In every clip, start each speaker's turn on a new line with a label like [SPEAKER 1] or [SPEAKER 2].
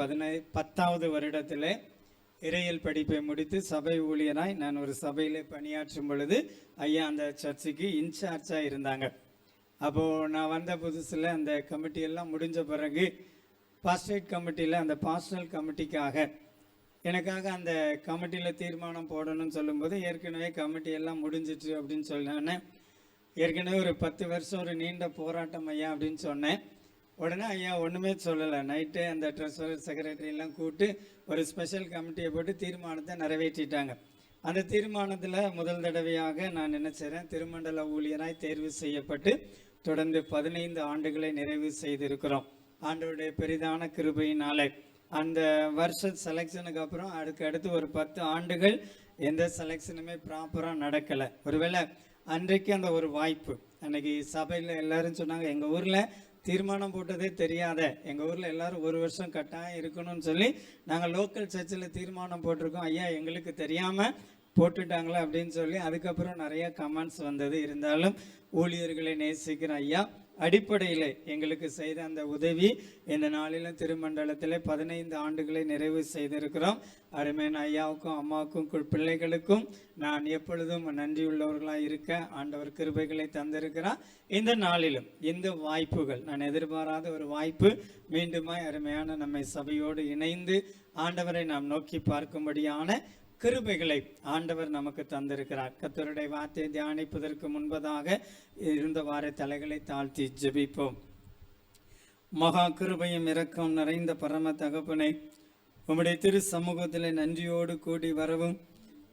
[SPEAKER 1] 10வது வருடத்தில் இறையியல் படிப்பை முடித்து சபை ஊழியராய் நான் ஒரு சபையில் பணியாற்றும் பொழுது ஐயா அந்த சர்ச்சுக்கு இன்சார்ஜாக இருந்தாங்க. அப்போது நான் வந்த புதுசில் அந்த கமிட்டியெல்லாம் முடிஞ்ச பிறகு பாஸ்டேட் கமிட்டியில் அந்த பாஸ்டல் கமிட்டிக்காக எனக்காக அந்த கமிட்டியில் தீர்மானம் போடணும்னு சொல்லும்போது ஏற்கனவே கமிட்டியெல்லாம் முடிஞ்சிட்டு அப்படின்னு சொன்னேன். ஏற்கனவே ஒரு 10 வருஷம் ஒரு நீண்ட போராட்டம் ஐயா அப்படின்னு சொன்னேன். உடனே ஐயா ஒன்றுமே சொல்லலை. நைட்டு அந்த ட்ரெஸரர் செக்ரட்டரியெல்லாம் கூப்பிட்டு ஒரு ஸ்பெஷல் கமிட்டியை போட்டு தீர்மானத்தை நிறைவேற்றிட்டாங்க. அந்த தீர்மானத்தில் முதல் தடவையாக நான் என்ன செய்கிறேன், திருமண்டல ஊழியராய் தேர்வு செய்யப்பட்டு தொடர்ந்து 15 ஆண்டுகளை நிறைவு செய்திருக்கிறோம். ஆண்டவருடைய பெரிதான கிருபையினாலே அந்த வருஷ செலெக்ஷனுக்கு அப்புறம் அடுத்து ஒரு 10 ஆண்டுகள் எந்த செலெக்ஷனுமே ப்ராப்பராக நடக்கலை. ஒருவேளை அன்றைக்கு அந்த ஒரு வாய்ப்பு, அன்றைக்கி சபையில் எல்லோரும் சொன்னாங்க, எங்கள் ஊரில் தீர்மானம் போட்டதே தெரியாத, எங்கள் ஊரில் எல்லோரும் 1 வருஷம் கட்டாயம் இருக்கணும்னு சொல்லி நாங்கள் லோக்கல் சர்ச்சில் தீர்மானம் போட்டிருக்கோம், ஐயா எங்களுக்கு தெரியாமல் போட்டுட்டாங்களே அப்படின்னு சொல்லி அதுக்கப்புறம் நிறைய கமெண்ட்ஸ் வந்தது. இருந்தாலும் ஊழியர்களை நேசிக்கிற ஐயா அடிப்படையில் எங்களுக்கு செய்த அந்த உதவி இந்த நாளிலும் திருமண்டலத்தில் 15 ஆண்டுகளை நிறைவு செய்திருக்கிறோம். அருமையான ஐயாவுக்கும் அம்மாவுக்கும் பிள்ளைகளுக்கும் நான் எப்பொழுதும் நன்றியுள்ளவர்களாக இருக்க ஆண்டவர் கிருபைகளை தந்திருக்கிறார். இந்த நாளிலும் இந்த வாய்ப்புகள், நான் எதிர்பாராத ஒரு வாய்ப்பு, மீண்டுமாய் அருமையான நம்மை சபையோடு இணைந்து ஆண்டவரை நாம் நோக்கி பார்க்கும்படியான கிருபைகளை ஆண்டவர் நமக்கு தந்திருக்கிறார். கர்த்தருடைய வார்த்தையை தியானிப்பதற்கு முன்பதாக இருந்த வார தலைகளை தாழ்த்தி ஜெபிப்போம். மகா கிருபையும் இரக்கம் நிறைந்த பரம தகப்பனை, உம்முடைய திரு சமூகத்தில் நன்றியோடு கூடி வரவும்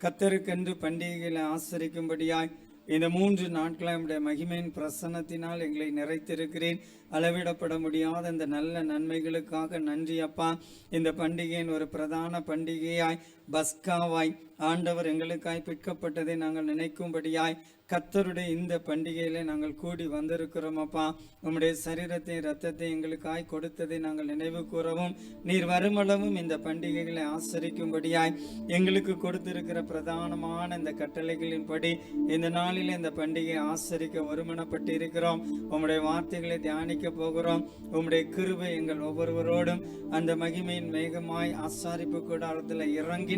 [SPEAKER 1] கர்த்தருக்கென்று பண்டிகைகளை ஆசரிக்கும்படியாய் இந்த 3 நாட்களை நம்முடைய மகிமையின் பிரசன்னத்தினால் எங்களை நிறைத்திருக்கிறேன். அளவிடப்பட முடியாத இந்த நல்ல நன்மைகளுக்காக நன்றி அப்பா. இந்த பண்டிகையின் ஒரு பிரதான பண்டிகையாய் பஸ்காவாய் ஆண்டவர் எங்களுக்காய் பிற்கப்பட்டதை நாங்கள் நினைக்கும்படியாய் கர்த்தருடைய இந்த பண்டிகையில நாங்கள் கூடி வந்திருக்கிறோம் அப்பா. உம்முடைய சரீரத்தை இரத்தத்தை எங்களுக்காய் கொடுத்ததை நாங்கள் நினைவு கூறவும், நீர் வருமளவும் இந்த பண்டிகைகளை ஆசரிக்கும்படியாய் எங்களுக்கு கொடுத்திருக்கிற பிரதானமான இந்த கட்டளைகளின்படி இந்த நாளில் இந்த பண்டிகையை ஆசரிக்க ஒருமனப்பட்டு இருக்கிறோம். உம்முடைய வார்த்தைகளை தியானிக்க போகிறோம். உம்முடைய கிருபை எங்கள் ஒவ்வொருவரோடும் அந்த மகிமையின் மேகமாய் ஆசாரிப்பு கூடாரத்தில் இறங்கின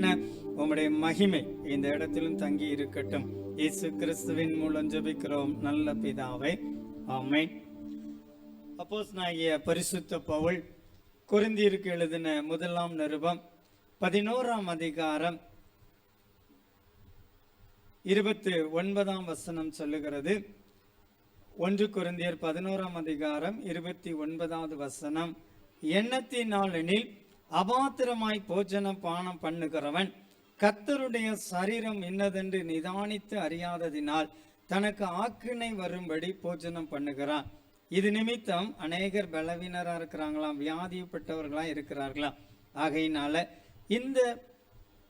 [SPEAKER 1] உம்முடைய மகிமை இந்த இடத்திலும் தங்கி இருக்கட்டும். இயேசு கிறிஸ்துவின் மூலம் ஜெபிக்கிறோம் நல்ல பிதாவே, ஆமென். அப்போஸ்தலனாகிய பரிசுத்த பவுல் கொரிந்தியருக்கு எழுதின 1 நிருபம் 11 அதிகாரம் 29 வசனம் சொல்லுகிறது. 1 கொரிந்தியர் 11 அதிகாரம் 29 வசனம், எண்ணத்தினாலெனில் அபாத்திரமாய் போஜனம் பானம் பண்ணுகிறவன் கர்த்தருடைய சரீரம் இன்னதென்று நிதானித்து அறியாததினால் தனக்கு ஆக்கினை வரும்படி போஜனம் பண்ணுகிறான். இது நிமித்தம் அநேகர் பலவீனராக இருக்கிறாங்களாம், வியாதிப்பட்டவர்களாக இருக்கிறார்களாம். ஆகையினால இந்த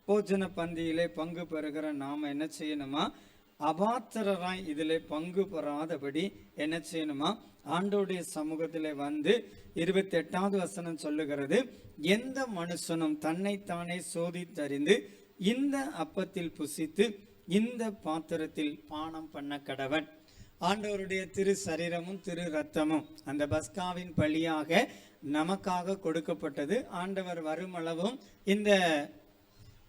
[SPEAKER 1] போஜன பந்தியிலே பங்கு பெறுகிற நாம் என்ன செய்யணுமா, அபாத்திரராய் இதில் பங்கு பெறாதபடி என்ன செய்யணுமா, ஆண்டோடைய சமூகத்தில் வந்து 28வது வசனம் சொல்லுகிறது, எந்த மனுஷனும் தன்னைத்தானே சோதித்தறிந்து இந்த அப்பத்தில் புசித்து இந்த பாத்திரத்தில் பானம் பண்ண கடவன். ஆண்டவருடைய திரு சரீரமும் திரு ரத்தமும் அந்த பஸ்காவின் பலியாக நமக்காக கொடுக்கப்பட்டது. ஆண்டவர் வருமளவும் இந்த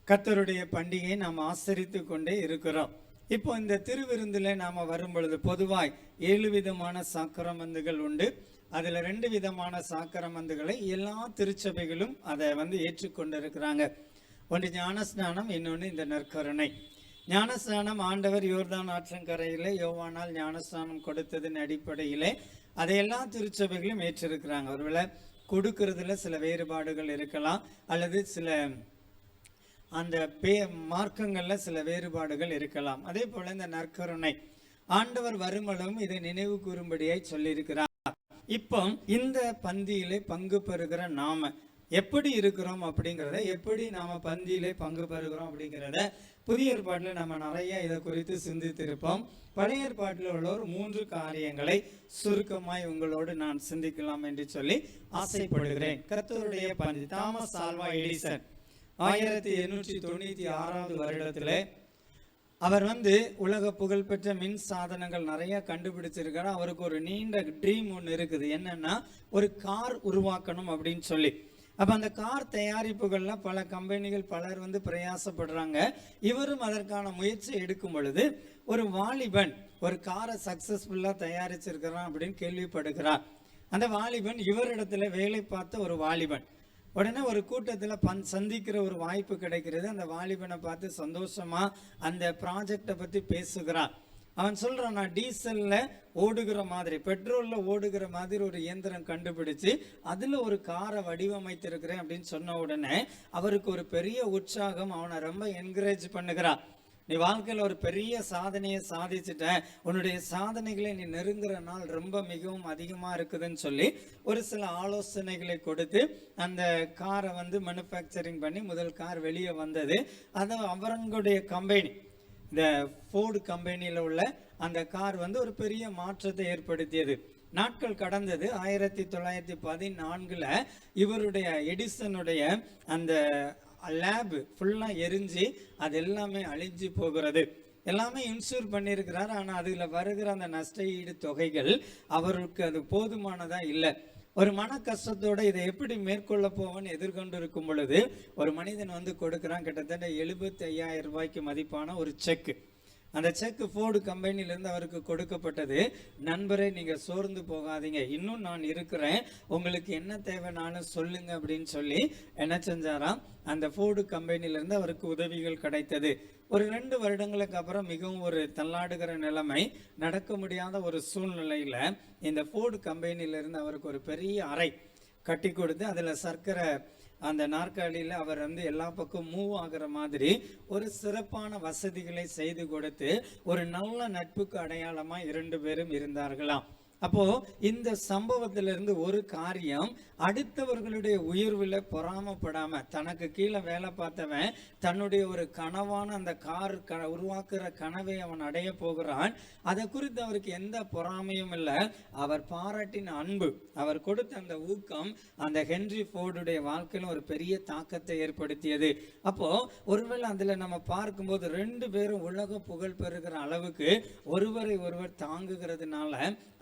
[SPEAKER 1] கர்த்தருடைய பண்டிகையை நாம் ஆசரித்து கொண்டே இருக்கிறோம். இப்போ இந்த திருவிருந்தில் நாம் வரும் பொழுது பொதுவாய் 7 விதமான சாக்கிரமந்துகள் உண்டு. அதில் 2 விதமான சாக்கிரமந்துகளை எல்லா திருச்சபைகளும் அதை ஏற்றுக்கொண்டு இருக்கிறாங்க. ஒன்று ஞானஸ்நானம், இன்னொன்று இந்த நற்கருணை. ஞானஸ்நானம் ஆண்டவர் யோர்தான் ஆற்றங்கரையில் யோவானால் ஞானஸ்நானம் கொடுத்ததின் அடிப்படையிலே அதை எல்லா திருச்சபைகளும் ஏற்றிருக்கிறாங்க. ஒருவேளை கொடுக்கறதுல சில வேறுபாடுகள் இருக்கலாம், அல்லது சில அந்த மார்க்கங்களில் சில வேறுபாடுகள் இருக்கலாம். அதே போல இந்த நற்கருணை ஆண்டவர் வருமளவும் இதை நினைவு கூறும்படியாய் சொல்லியிருக்கிறார். இப்போ இந்த பந்தியிலே பங்கு பெறுகிற நாம எப்படி இருக்கிறோம் அப்படிங்கிறத, எப்படி நாம பந்தியிலே பங்கு பெறுகிறோம் அப்படிங்கிறத புதிய ஏற்பாட்டில் நம்ம நிறைய இதை குறித்து சிந்தித்திருப்போம். பழைய ஏற்பாட்டில் உள்ள ஒரு 3 காரியங்களை சுருக்கமாய் உங்களோடு நான் சிந்திக்கலாம் என்று சொல்லி ஆசைப்படுகிறேன். கர்த்தருடைய பந்தி. தாமஸ் ஆல்வா எடிசன் 1896 வருடத்தில் அவர் உலக புகழ்பெற்ற மின் சாதனங்கள் நிறைய கண்டுபிடிச்சிருக்காரு. அவருக்கு ஒரு நீண்ட ட்ரீம் ஒன்று இருக்குது. என்னன்னா, ஒரு கார் உருவாக்கணும் அப்படின்னு சொல்லி. அப்போ அந்த கார் தயாரிப்புகள்ல பல கம்பெனிகள் பலர் வந்து பிரயாசப்படுறாங்க. இவரும் அதற்கான முயற்சி எடுக்கும் பொழுது ஒரு வாலிபன் ஒரு காரை சக்சஸ்ஃபுல்லாக தயாரிச்சிருக்கிறான் அப்படின்னு கேள்விப்படுகிறார். அந்த வாலிபன் இவரிடத்துல வேலை பார்த்த ஒரு வாலிபன். உடனே ஒரு கூட்டத்தில் சந்திக்கிற ஒரு வாய்ப்பு கிடைக்கிறது. அந்த வாலிபனை பார்த்து சந்தோஷமா அந்த ப்ராஜெக்டை பற்றி பேசுகிறான். அவன் சொல்றான், நான் டீசல்ல ஓடுகிற மாதிரி, பெட்ரோல்ல ஓடுகிற மாதிரி ஒரு இயந்திரம் கண்டுபிடிச்சு அதுல ஒரு காரை வடிவமைத்திருக்கிறேன் அப்படின்னு சொன்ன உடனே அவருக்கு ஒரு பெரிய உற்சாகம். அவனை ரொம்ப என்கரேஜ் பண்ணுகிறான். நீ வாழ்க்கையில் ஒரு பெரிய சாதனையை சாதிச்சுட்ட, உன்னுடைய சாதனைகளை நீ நெருங்குற நாள் ரொம்ப மிகவும் அதிகமாக இருக்குதுன்னு சொல்லி ஒரு சில ஆலோசனைகளை கொடுத்து அந்த காரை வந்து மேனுஃபேக்சரிங் பண்ணி முதல் கார் வெளியே வந்தது. அது அவங்களுடைய கம்பெனி, இந்த ஃபோர்டு கம்பெனியில் உள்ள அந்த கார் வந்து ஒரு பெரிய மாற்றத்தை ஏற்படுத்தியது. நாட்கள் கடந்தது. 1914 இவருடைய எடிசனுடைய அந்த லேப் ஃபுல்லாக எரிஞ்சு அது எல்லாமே அழிஞ்சு போகிறது. எல்லாமே இன்சூர் பண்ணியிருக்கிறார். ஆனால் அதில் வருகிற அந்த நஷ்ட ஈடு தொகைகள் அவருக்கு அது போதுமானதாக இல்லை. ஒரு மன கஷ்டத்தோட இதை எப்படி மேற்கொள்ள போவன்னு எதிர்கொண்டு இருக்கும் பொழுது ஒரு மனிதன் வந்து கொடுக்குறான். கிட்டத்தட்ட 75,000 ரூபாய்க்கு மதிப்பான ஒரு செக். அந்த செக் ஃபோர்டு கம்பெனிலேருந்து அவருக்கு கொடுக்கப்பட்டது. நண்பரே, நீங்கள் சோர்ந்து போகாதீங்க, இன்னும் நான் இருக்கிறேன், உங்களுக்கு என்ன தேவைனாலும் சொல்லுங்க அப்படின்னு சொல்லி என்ன செஞ்சாராம், அந்த ஃபோர்டு கம்பெனிலேருந்து அவருக்கு உதவிகள் கிடைத்தது. ஒரு 2 வருடங்களுக்கு அப்புறம் மிகவும் ஒரு தள்ளாடுகிற நிலைமை, நடக்க முடியாத ஒரு சூழ்நிலையில் இந்த ஃபோர்டு கம்பெனியிலேருந்து அவருக்கு ஒரு பெரிய அறை கட்டி கொடுத்து அதில் சர்க்கரை அந்த நாற்காலியில் அவர் வந்து எல்லா பக்கம் மூவ் ஆகிற மாதிரி ஒரு சிறப்பான வசதிகளை செய்து கொடுத்து ஒரு நல்ல நட்புக்கு அடையாளமாக 2 பேரும் இருந்தார்களாம். அப்போ இந்த சம்பவத்திலிருந்து ஒரு காரியம், அடுத்தவர்களுடைய உயர்வில் பொறாமப்படாம தனக்கு கீழே வேலை பார்த்தவன் தன்னுடைய ஒரு கனவான அந்த கார் உருவாக்குற கனவை அவன் அடைய போகிறான். அதை குறித்து அவருக்கு எந்த பொறாமையும் இல்லை. அவர் பாராட்டின அன்பு, அவர் கொடுத்த அந்த ஊக்கம் அந்த ஹென்றி ஃபோர்டுடைய வாழ்க்கையில் ஒரு பெரிய தாக்கத்தை ஏற்படுத்தியது. அப்போ ஒருவேளை அதுல நம்ம பார்க்கும்போது 2 பேரும் உலக புகழ் பெறுகிற அளவுக்கு ஒருவரை ஒருவர் தாங்குகிறதுனால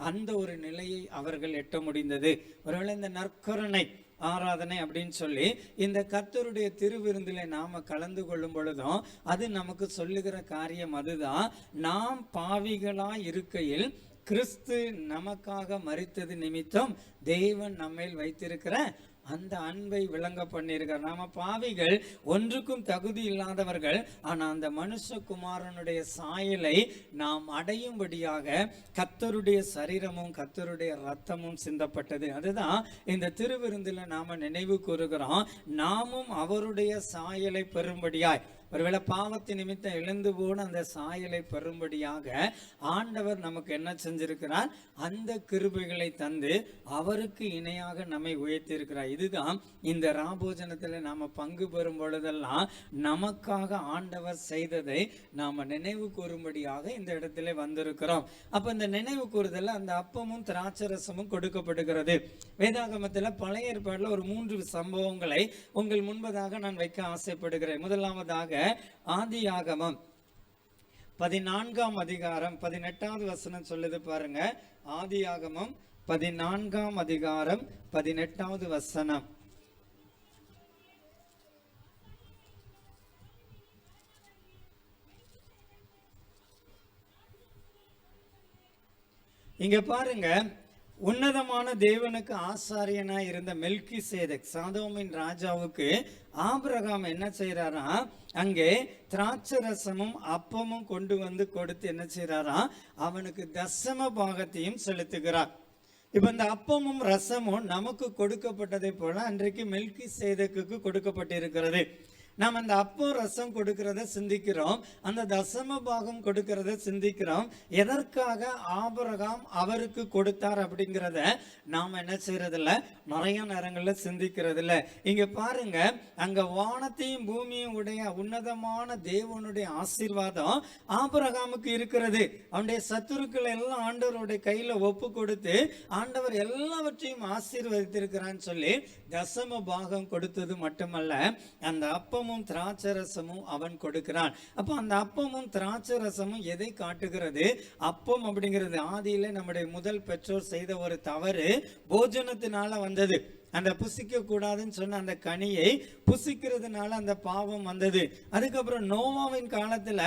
[SPEAKER 1] அந்த ஒரு நிலையை அவர்கள் எட்ட முடிந்தது. ஒருவேளை இந்த நற்கருணை ஆராதனை அப்படின்னு சொல்லி இந்த கர்த்தருடைய திருவிருந்தில நாம கலந்து கொள்ளும் பொழுதும் அது நமக்கு சொல்லுகிற காரியம் அதுதான். நாம் பாவிகளா இருக்கையில் கிறிஸ்து நமக்காக மரித்தது நிமித்தம் தேவன் நம்மேல் வைத்திருக்கிற அந்த அன்பை விளங்க பண்ணியிருக்கார். நாம பாவிகள், ஒன்றுக்கும் தகுதி இல்லாதவர்கள். ஆனா அந்த மனுஷகுமாரனுடைய சாயலை நாம் அடையும்படியாக கர்த்தருடைய சரீரமும் கர்த்தருடைய ரத்தமும் சிந்தப்பட்டது. அதுதான் இந்த திருவிருந்தில நாம நினைவு கூறுகிறோம். நாமும் அவருடைய சாயலை பெறும்படியாய், ஒருவேளை பாவத்தின் நிமித்தம் எழுந்து போன அந்த சாயலை பெறும்படியாக ஆண்டவர் நமக்கு என்ன செஞ்சிருக்கிறார், அந்த கிருபைகளை தந்து அவருக்கு இணையாக நம்மை உயர்த்தி இருக்கிறார். இதுதான் இந்த ராபோஜனத்தில் நாம பங்கு பெறும் பொழுதெல்லாம் நமக்காக ஆண்டவர் செய்ததை நாம நினைவு கூறும்படியாக இந்த இடத்துல வந்திருக்கிறோம். அப்ப இந்த நினைவு கூறுதல் அந்த அப்பமும் திராட்சரசமும் கொடுக்கப்படுகிறது. வேதாகமத்தில் பழைய ஏற்பாடுல ஒரு 3 சம்பவங்களை உங்கள் முன்பதாக நான் வைக்க ஆசைப்படுகிறேன். முதலாவதாக ஆதியாகமம் 14ஆம் அதிகாரம் 18வது வசனம் சொல்லுது பாருங்க. ஆதியாகமம் 14ஆம் அதிகாரம் 18வது வசனம். இங்க பாருங்க, உன்னதமான தேவனுக்கு ஆசாரியனாய் இருந்த மெல்கிசேதேக், சாதோமின் ராஜாவுக்கு ஆபிரகாம் என்ன செய்யறாரா, அங்கே திராட்சரசமும் அப்பமும் கொண்டு வந்து கொடுத்து என்ன செய்யறாரா, அவனுக்கு தசம பாகத்தையும் செலுத்துகிறார். இப்ப இந்த அப்பமும் ரசமும் நமக்கு கொடுக்கப்பட்டதை போல அன்றைக்கு மெல்கிசேதேக்குக்கு கொடுக்கப்பட்டிருக்கிறது. நாம் அந்த அப்பம் ரசம் கொடுக்கிறத சிந்திக்கிறோம், அந்த தசம பாகம் கொடுக்கிறத சிந்திக்கிறோம். எதற்காக ஆபிரகாம் அவருக்கு கொடுத்தார் அப்படிங்கிறத நாம் என்ன செய்யறதில்ல, நிறைய நேரங்கள்ல சிந்திக்கிறது இல்லை. இங்க பாருங்க, அங்க வானத்தையும் பூமியும் உடைய உன்னதமான தேவனுடைய ஆசீர்வாதம் ஆபிரகாமுக்கு இருக்கிறது. அவனுடைய சத்துருக்களை எல்லாம் ஆண்டவருடைய கையில ஒப்பு கொடுத்து ஆண்டவர் எல்லாவற்றையும் ஆசீர்வதித்திருக்கிறான்னு சொல்லி தசம பாகம் கொடுத்தது மட்டுமல்ல, அந்த அப்பமும் திராட்சரசமும் அவன் கொடுக்கிறான். அப்போ அந்த அப்பமும் திராட்சரசமும் எதை காட்டுகிறது? அப்பம் அப்படிங்கிறது ஆதியில நம்முடைய முதல் பெற்றோர் செய்த ஒரு தவறு போஜனத்தினால வந்தது. அந்த புசிக்க கூடாதுன்னு சொன்ன அந்த கனியை புசிக்கிறதுனால அந்த பாவம் வந்தது. அதுக்கப்புறம் நோவாவின் காலத்துல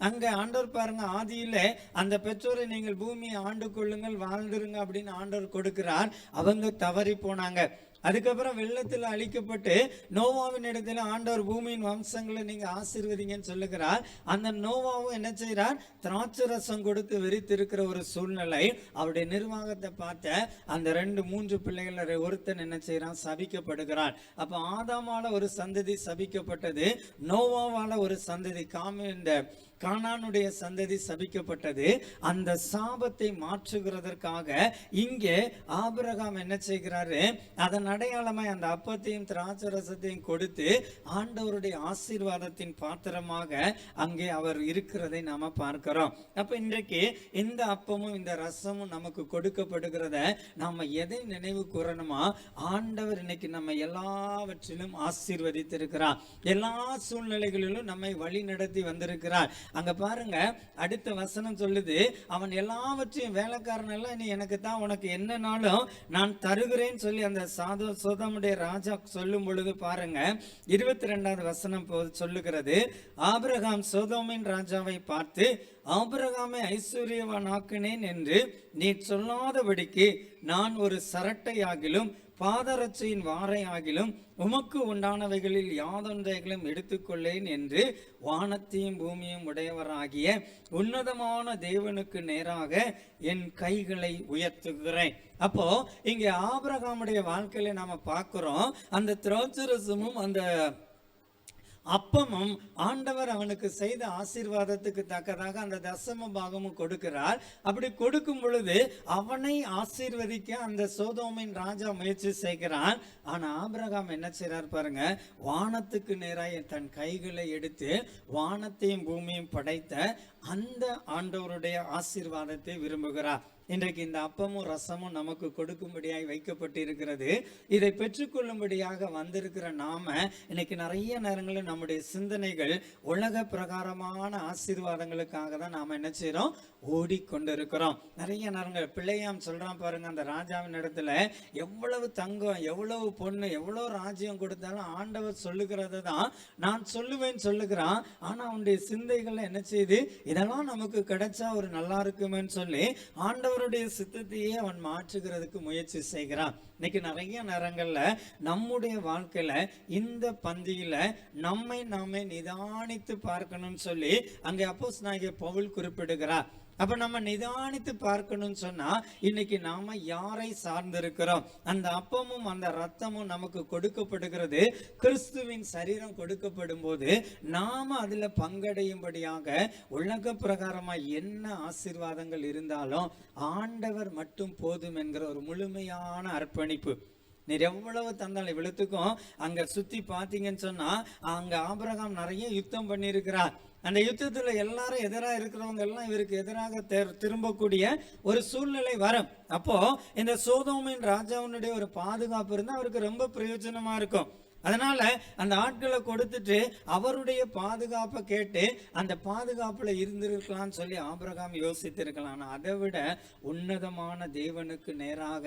[SPEAKER 1] அங்க ஆண்டவர் பாருங்க, ஆதியில அந்த பெற்றோரை நீங்கள் பூமியை ஆண்டு கொள்ளுங்கள் வாழ்ந்துருங்க அப்படின்னு ஆண்டவர் கொடுக்கிறார். அவங்க தவறி போனாங்க. அதுக்கப்புறம் வெள்ளத்தில் அழிக்கப்பட்டு நோவாவின் இடத்துல ஆண்டவர் பூமியின் வம்சங்களை நீங்க ஆசீர்வதிங்கன்னு சொல்லுகிறார். அந்த நோவாவும் என்ன செய்யறார்? திராட்சை ரசம் கொடுத்து வெறித்திருக்கிற ஒரு சூழ்நிலை. அவருடைய நிர்வாகத்தை பார்த்த அந்த 2-3 பிள்ளைகள் ஒருத்தன் என்ன செய்யறான்? சபிக்கப்படுகிறான். அப்ப ஆதாமால ஒரு சந்ததி சபிக்கப்பட்டது, நோவாவால ஒரு சந்ததி இந்த கானானுடைய சந்ததி சபிக்கப்பட்டது. அந்த சாபத்தை மாற்றுகிறதற்காக இங்கே ஆபிரகாம் என்ன செய்கிறாரு? அதன் அடையாளமாய் அந்த அப்பத்தையும் திராட்சை ரசத்தையும் கொடுத்து ஆண்டவருடைய ஆசீர்வாதத்தின் பாத்திரமாக அங்கே அவர் இருக்கிறதை நாம பார்க்கிறோம். அப்ப இன்றைக்கு இந்த அப்பமும் இந்த ரசமும் நமக்கு கொடுக்கப்படுகிறத நாம எதை நினைவு கூறணுமா? ஆண்டவர் இன்னைக்கு நம்ம எல்லாவற்றிலும் ஆசீர்வதித்திருக்கிறார். எல்லா சூழ்நிலைகளிலும் நம்மை வழி நடத்தி வந்திருக்கிறார். அங்க பாருங்க, அடுத்த வசனம் சொல்லுது, அவன் எல்லாவற்றையும் வேலைக்காரன் எல்லாம் நீ எனக்கு தான், உனக்கு என்னன்னாலும் நான் தருகிறேன்னு சொல்லி அந்த சோதோமுடைய ராஜா சொல்லும் பொழுது பாருங்க 22வது வசனம் சொல்லுகிறது, ஆபிரகாம் சோதோமின் ராஜாவை பார்த்து, ஆபிரகாமை ஐஸ்வர்யவான் ஆக்கினேன் என்று நீ சொல்லாதபடிக்கு நான் ஒரு சரட்டையாகிலும் பாதரட்சையின் வாரை ஆகிலும் உமக்கு உண்டானவைகளில் யாதொன்றைகளும் எடுத்துக்கொள்ளேன் என்று வானத்தையும் பூமியும் உடையவராகிய உன்னதமான தேவனுக்கு நேராக என் கைகளை உயர்த்துகிறேன். அப்போ இங்க ஆபிரகாமுடைய வாழ்க்கையில நாம பார்க்கிறோம், அந்த திராட்சரசமும் அந்த அப்பமும் ஆண்டவர் அவனுக்கு செய்த ஆசீர்வாதத்துக்கு தக்கதாக அந்த தசம பாகமும் கொடுக்கிறார். அப்படி கொடுக்கும் பொழுது அவனை ஆசீர்வதிக்க அந்த சோதோமின் ராஜா முயற்சி செய்கிறான். ஆனா ஆபிரகாம் என்ன செய்றார் பாருங்க, வானத்துக்கு நேராக தன் கைகளை எடுத்து வானத்தையும் பூமியும் படைத்த அந்த ஆண்டவருடைய ஆசீர்வாதத்தை விரும்புகிறார். இன்றைக்கு இந்த அப்பமும் ரசமும் நமக்கு கொடுக்கும்படியாய் வைக்கப்பட்டு இருக்கிறது. இதை பெற்றுக்கொள்ளும்படியாக வந்திருக்கிற நாம இன்னைக்கு நிறைய நேரங்களில் நம்முடைய சிந்தனைகள் உலக பிரகாரமான ஆசீர்வாதங்களுக்காக தான் நாம என்ன செய்யறோம்? ஓடிக்கொண்டிருக்கிறோம். நிறைய நேரங்கள் பிள்ளையாம் சொல்றான் பாருங்க, அந்த ராஜாவின் இடத்துல எவ்வளவு தங்கம், எவ்வளவு பொண்ணு, எவ்வளவு ராஜ்யம் கொடுத்தாலும் ஆண்டவர் சொல்லுகிறத தான் நான் சொல்லுவேன் சொல்லுகிறான். ஆனா அவனுடைய சிந்தைகள் என்ன செய்யுது? இதெல்லாம் நமக்கு கிடைச்சா ஒரு நல்லா இருக்குமேன்னு சொல்லி ஆண்டவருடைய சித்தத்தையே அவன் மாற்றுகிறதுக்கு முயற்சி செய்கிறான். இன்னைக்கு நிறைய நேரங்கள்ல நம்முடைய வாழ்க்கையில இந்த பந்தியில நம்மை நாமே நிதானித்து பார்க்கணும்னு சொல்லி அங்கே அப்போஸ்தலனாகிய பவுல் குறிப்பிடுகிறார். அப்ப நம்ம நிதானித்து பார்க்கணும்னு சொன்னா இன்னைக்கு நாம யாரை சார்ந்திருக்கிறோம்? அந்த அப்பமும் அந்த ரத்தமும் நமக்கு கொடுக்கப்படுகிறது. கிறிஸ்துவின் சரீரம் கொடுக்கப்படும் போது நாம அதுல பங்கடையும்படியாக உலக பிரகாரமா என்ன ஆசீர்வாதங்கள் இருந்தாலும் ஆண்டவர் மட்டும் போதும் என்கிற ஒரு முழுமையான அர்ப்பணிப்பு. நீர் எவ்வளவு தந்தாலும் இவ்வளவுக்கும் அங்க சுத்தி பாத்தீங்கன்னு சொன்னா அங்க ஆபிரகாம் நிறைய யுத்தம் பண்ணியிருக்கிறார். அந்த யுத்தத்துல எல்லாரும் எதிராக இருக்கிறவங்க எல்லாம் இவருக்கு எதிராக திரும்பக்கூடிய ஒரு சூழ்நிலை வரும். அப்போ இந்த சோதோமின் ராஜாவுடைய ஒரு பாதுகாப்பு இருந்தா அவருக்கு ரொம்ப பிரயோஜனமா இருக்கும். அதனால அந்த ஆட்களை கொடுத்துட்டு அவருடைய பாதுகாப்பை கேட்டு அந்த பாதுகாப்புல இருந்திருக்கலாம்னு சொல்லி ஆபிரகாம் யோசித்திருக்கலாம். அதை விட உன்னதமான தேவனுக்கு நேராக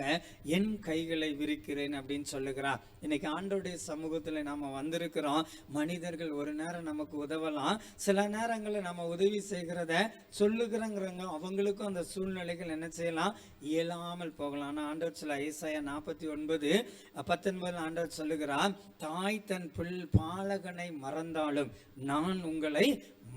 [SPEAKER 1] என் கைகளை விரிக்கிறேன் அப்படின்னு சொல்லுகிறார். இன்னைக்கு ஆண்டோடைய சமூகத்துல நாம வந்திருக்கிறோம். மனிதர்கள் ஒரு நேரம் நமக்கு உதவலாம், சில நேரங்களில் நம்ம உதவி செய்கிறத சொல்லுகிறவங்க அவங்களுக்கும் அந்த சூழ்நிலைகள் என்ன செய்யலாம்? இயலாமல் போகலாம். ஆனா ஆண்டவர் சொல்ல ஏசாயா 49:19 ஆண்டவர் சொல்லுகிறார், தாய் தன் பாலகனை மறந்தாலும் நான் உங்களை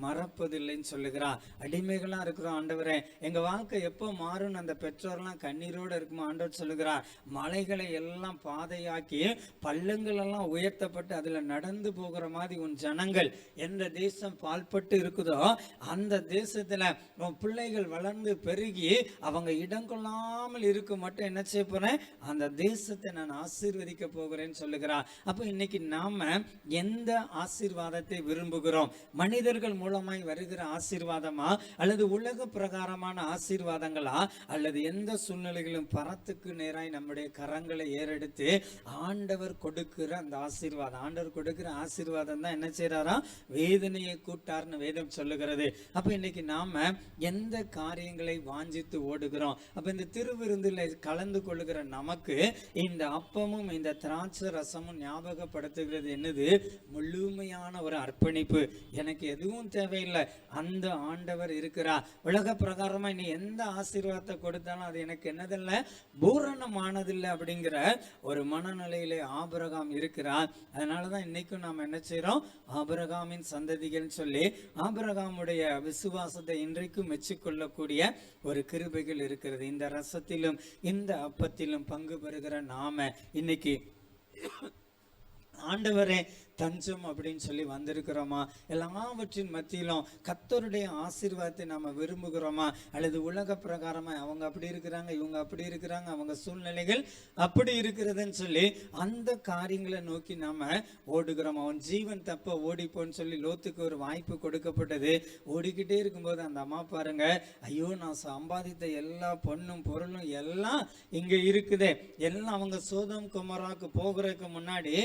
[SPEAKER 1] மறப்பதில்லைன்னு சொல்லுகிறார். அடிமைகளா இருக்கிறோம் ஆண்டவரே, எங்க வாழ்க்கை எப்போ மாறும்? அந்த பெற்றோர்லாம் கண்ணீரோடு இருக்குமோ? ஆண்டவர் சொல்லுகிறார், மலைகளை எல்லாம் பாதையாக்கி பள்ளங்கள் எல்லாம் உயர்த்தப்பட்டு அதுல நடந்து போகிற மாதிரி உன் ஜனங்கள் எந்த தேசம் பால்பட்டு இருக்குதோ அந்த தேசத்துல உன் பிள்ளைகள் வளர்ந்து பெருகி அவங்க இடம் கொள்ளாமல் இருக்க மட்டும் என்ன செய்ய போறேன்? அந்த தேசத்தை நான் ஆசீர்வதிக்க போகிறேன்னு சொல்லுகிறார். அப்ப இன்னைக்கு நாம எந்த ஆசீர்வாதத்தை விரும்புகிறோம்? மனிதர்கள் மூலமாய் வருகிற ஆசீர்வாதமா அல்லது உலக பிரகாரமான ஆசீர்வாதங்களா அல்லது எந்த சூழ்நிலைகளும் பரத்துக்கு நேராய் நம்முடைய கரங்களை ஏறெடுத்து ஆண்டவர் கொடுக்கிற அந்த ஆசீர்வாதம், ஆண்டவர் கொடுக்கிற ஆசீர்வாதம் தான் என்ன செய்யறாரா, வேதனையை கூட்டார்னு வேதம் சொல்லுகிறது. அப்ப இன்னைக்கு நாம எந்த காரியங்களை வாஞ்சித்து ஓடுகிறோம்? அப்ப இந்த திருவிருந்தில் கலந்து கொள்ளுகிற நமக்கு இந்த அப்பமும் இந்த திராட்சை ரசமும் ஞாபகப்படுத்துகிறது என்னது, முழுமையான ஒரு அர்ப்பணிப்பு. எனக்கு எதுவும் தேவையில்லை, அந்த ஆண்டவர் இருக்கிறார். உலக பிரகாரமா நீ எந்த ஆசீர்வாதத்தை கொடுத்தாலும் அது எனக்கு என்னதில்லை, பூரணமானதில்லை அப்படிங்கிற ஒரு மனநிலையிலே ஆபிரகாம் இருக்கிறார். அதனாலதான் இன்னைக்கும் நாம் என்ன செய்யறோம், ஆபிரகாமின் சந்ததிகள் சொல்லி ஆபிரகாமுடைய விசுவாசத்தை இன்றைக்கும் மெச்சிக்கொள்ளக்கூடிய ஒரு கிருபைகள் இருக்கிறது. இந்த ரசத்திலும் இந்த அப்பத்திலும் பங்கு பெறுகிற நாம இன்னைக்கு ஆண்டவரே தஞ்சம் அப்படின்னு சொல்லி வந்திருக்கிறோமா? எல்லாவற்றின் மத்தியிலும் கர்த்தருடைய ஆசீர்வாதத்தை நாம விரும்புகிறோமா? அல்லது உலக பிரகாரமா அவங்க அப்படி இருக்கிறாங்க, இவங்க அப்படி இருக்கிறாங்க, அவங்க சூழ்நிலைகள் அப்படி இருக்கிறதுன்னு சொல்லி அந்த காரியங்களை நோக்கி நாம ஓடுகிறோமா? அவன் ஜீவன் தப்ப ஓடிப்போன்னு சொல்லி லோத்துக்கு ஒரு வாய்ப்பு கொடுக்கப்பட்டது. ஓடிக்கிட்டே இருக்கும்போது அந்த அம்மா பாருங்க, ஐயோ நான் சம்பாதித்த எல்லா பொண்ணும் பொருளும் எல்லாம் இங்க இருக்குதே, எல்லாம் அவங்க சோதம் குமராக்கு போகிறதுக்கு முன்னாடி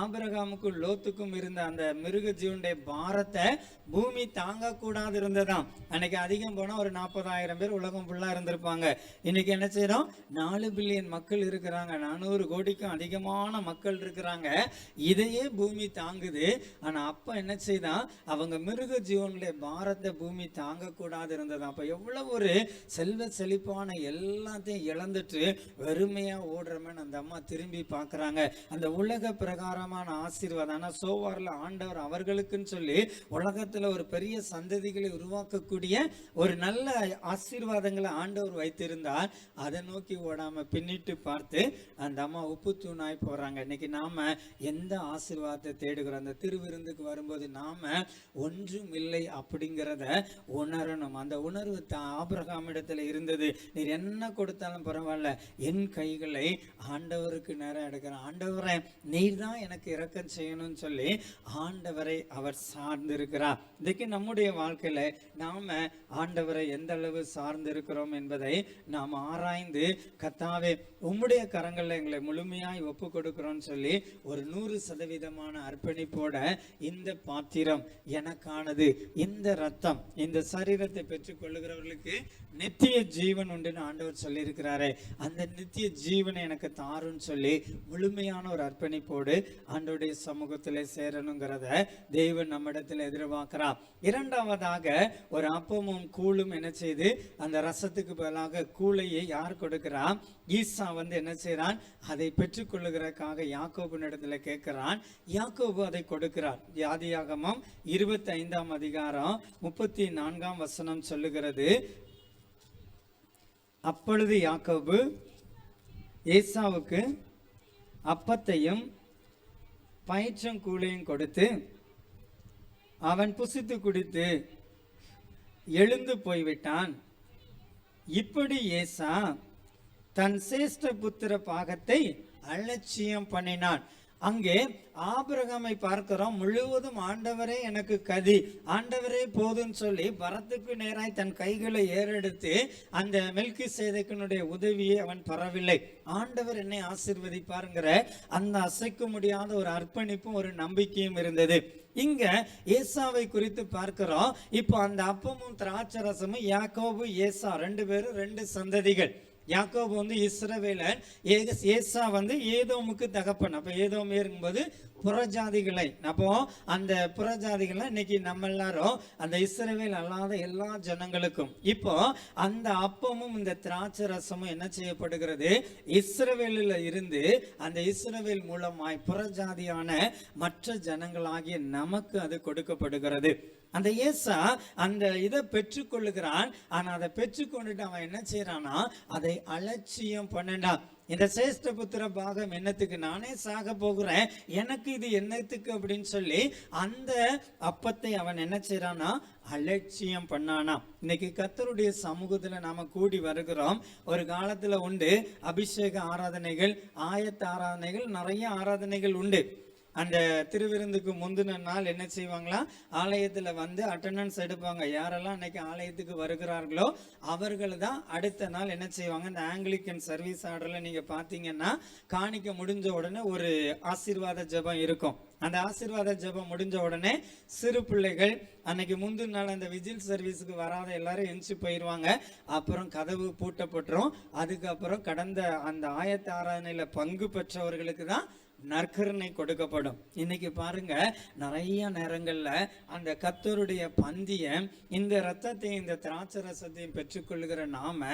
[SPEAKER 1] ஆபிரகாமுக்கு லோத்துக்கும் இருந்த அந்த மிருக ஜீவனுடைய பாரத்தை பூமி தாங்க கூடாது இருந்ததாம். அன்னைக்கு அதிகம் போனா ஒரு 40,000 பேர் உலகம் ஃபுல்லா இருந்திருப்பாங்க. இன்னைக்கு என்ன செய்யறோம், 4 பில்லியன் மக்கள் இருக்கிறாங்க, 400 கோடிக்கும் அதிகமான மக்கள் இருக்கிறாங்க. இதையே பூமி தாங்குது. ஆனா அப்ப என்ன செய்தான், அவங்க மிருக ஜீவனுடைய பாரத்தை பூமி தாங்க கூடாது இருந்ததாம். அப்ப எவ்வளவு ஒரு செல்வ செழிப்பான எல்லாத்தையும் இழந்துட்டு வெறுமையா ஓடுறமேன்னு அந்த அம்மா திரும்பி பாக்குறாங்க. அந்த உலக பிரகாரமான ஆசீர்வாதம் சோவார்ல ஆண்டவர் அவர்களுக்குன்னு சொல்லி உலகத்துல ஒரு பெரிய சந்ததிகளை உருவாக்கக்கூடிய ஒரு நல்ல ஆசீர்வாதங்களை ஆண்டவர் வைத்திருந்தார். அதை நோக்கி ஓடாம பின்னிட்டு பார்த்து அந்த அம்மா உப்பு தூணாய் போறாங்க. இன்னைக்கு நாம எந்த ஆசீர்வாதத்தை தேடுகிறோம்? அந்த திருவிருந்துக்கு வரும்போது நாம ஒன்றும் இல்லை அப்படிங்கிறத உணரணும். அந்த உணர்வு ஆபிரகாம் இடத்துல இருந்தது. நீர் என்ன கொடுத்தாலும் பரவாயில்ல, என் கைகளை ஆண்டவருக்கு நேரம் எடுக்கிறேன், ஆண்டவரை நீர் தான் எனக்கு இரக்கம் செய்யணும்னு சொல்லி ஆண்டவரை அவர் சார்ந்திருக்கிறார். இன்னைக்கு நம்முடைய வாழ்க்கையில நாம ஆண்டவரை எந்த அளவு சார்ந்து இருக்கிறோம் என்பதை நாம் ஆராய்ந்து, கர்த்தாவே உம்முடைய கரங்கள்ல எங்களை முழுமையாய் ஒப்பு கொடுக்கிறோம்னு சொல்லி ஒரு 100% அர்ப்பணிப்போட இந்த பாத்திரம் எனக்கானது, இந்த ரத்தம், இந்த சரீரத்தை பெற்றுக் கொள்ளுகிறவர்களுக்கு நித்திய ஜீவன் உண்டுன்னு ஆண்டவர் சொல்லி இருக்கிறாரே, அந்த நித்திய ஜீவனை எனக்கு தாருன்னு சொல்லி முழுமையான ஒரு அர்ப்பணிப்போடு ஆண்டவருடைய சமூகத்திலே சேரணுங்கிறத தேவன் நம்மிடத்தில் எதிர்பார்க்கிறார். இரண்டாவதாக ஒரு அப்பமும் கூழும் என்ன செய்து, அந்த ரசத்துக்கு பதிலாக கூழையை யார் கொடுக்கிறா, ஈசா என்ன செய்யறான், அதை பெற்றுக்கொள்ளுகிறதுக்காக யாக்கோபு இடத்துல கேட்கிறான். யாக்கோபு அதை கொடுக்கிறார். ஆதியாகமம் 25ஆம் அதிகாரம் 34ஆம் வசனம் சொல்லுகிறது, அப்பொழுது யாக்கோபு ஏசாவுக்கு அப்பத்தையும் பயிற்றங்கூழையும் கொடுத்து அவன் புசித்து குடித்து எழுந்து போய்விட்டான். இப்படி ஏசா தன் சேஷ்ட புத்திர பாகத்தை அலட்சியம் பண்ணினான். அங்கே ஆபிரகாமை பார்க்கிறோம், முழுவதும் ஆண்டவரே எனக்கு கதி, ஆண்டவரே போதுன்னு சொல்லி பரத்துக்கு நேராய் தன் கைகளை ஏறெடுத்து அந்த மெல்கிசேதேக்கினுடைய உதவியை அவன் பெறவில்லை. ஆண்டவர் என்னை ஆசீர்வதிப்பாருங்கிற அந்த அசைக்க முடியாத ஒரு அர்ப்பணிப்பும் ஒரு நம்பிக்கையும் இருந்தது. இங்க ஏசாவை குறித்து பார்க்கிறோம். இப்போ அந்த அப்பமும் திராட்சை ரசமும் யாக்கோபு ஏசா 2 பேரும் 2 சந்ததிகள். யாக்கோபு இஸ்ரவேலன், ஏசா ஏதோமுக்கு தகப்பன். அப்ப ஏதோம் இருக்கும்போது புறஜாதிகளை, அப்போ அந்த புறஜாதிகளை இன்னைக்கு நம்ம எல்லாரும் அந்த இஸ்ரவேல் அல்லாத எல்லா ஜனங்களுக்கும் இப்போ அந்த அப்பமும் இந்த திராட்சை ரசமும் என்ன செய்யப்படுகிறது, இஸ்ரவேலில் இருந்து அந்த இஸ்ரவேல் மூலமாய் புறஜாதியான மற்ற ஜனங்களாகிய நமக்கு அது கொடுக்கப்படுகிறது. அந்த ஏசா அந்த இதை பெற்றுக்கொள்ளுகிறான். ஆனா அதை பெற்றுக்கொண்டுட்டு அவன் என்ன செய்யறானா, அதை அலட்சியம் பண்ணான். இந்த சேஷ்ட புத்திர பாகம் என்னத்துக்கு, நானே சாக போகிறேன், எனக்கு இது என்னத்துக்கு அப்படின்னு சொல்லி அந்த அப்பத்தை அவன் என்ன செய்யறானா, அலட்சியம் பண்ணானா. இன்னைக்கு கர்த்தருடைய சமூகத்துல நாம கூடி வருகிறோம். ஒரு காலத்துல உண்டு அபிஷேக ஆராதனைகள், ஆயத்த ஆராதனைகள், நிறைய ஆராதனைகள் உண்டு. அந்த திருவிருந்துக்கு முந்தின நாள் என்ன செய்வாங்களா, ஆலயத்துல வந்து அட்டண்டன்ஸ் எடுப்பாங்க. யாரெல்லாம் இன்னைக்கு ஆலயத்துக்கு வருகிறார்களோ அவர்கள் தான் அடுத்த நாள் என்ன செய்வாங்க, இந்த ஆங்கிலிக்கன் சர்வீஸ் ஆர்டர்ல நீங்க பாத்தீங்கன்னா காணிக்க முடிஞ்ச உடனே ஒரு ஆசீர்வாத ஜெபம் இருக்கும். அந்த ஆசீர்வாத ஜெபம் முடிஞ்ச உடனே சிறு பிள்ளைகள் அன்னைக்கு முந்தின நாள் அந்த விஜில் சர்வீஸுக்கு வராத எல்லாரும் எந்திச்சு போயிடுவாங்க. அப்புறம் கதவு பூட்டப்பட்டுரும். அதுக்கப்புறம் கடந்த அந்த ஆயத்த ஆராதனையில பங்கு பெற்றவர்களுக்கு தான் நற்கருணை கொடுக்கப்படும். இன்னைக்கு பாருங்க, நிறைய நேரங்கள்ல அந்த கர்த்தருடைய பந்திய இந்த இரத்தத்தையும் இந்த திராட்சை ரசத்தையும் பெற்றுக்கொள்கிற நாம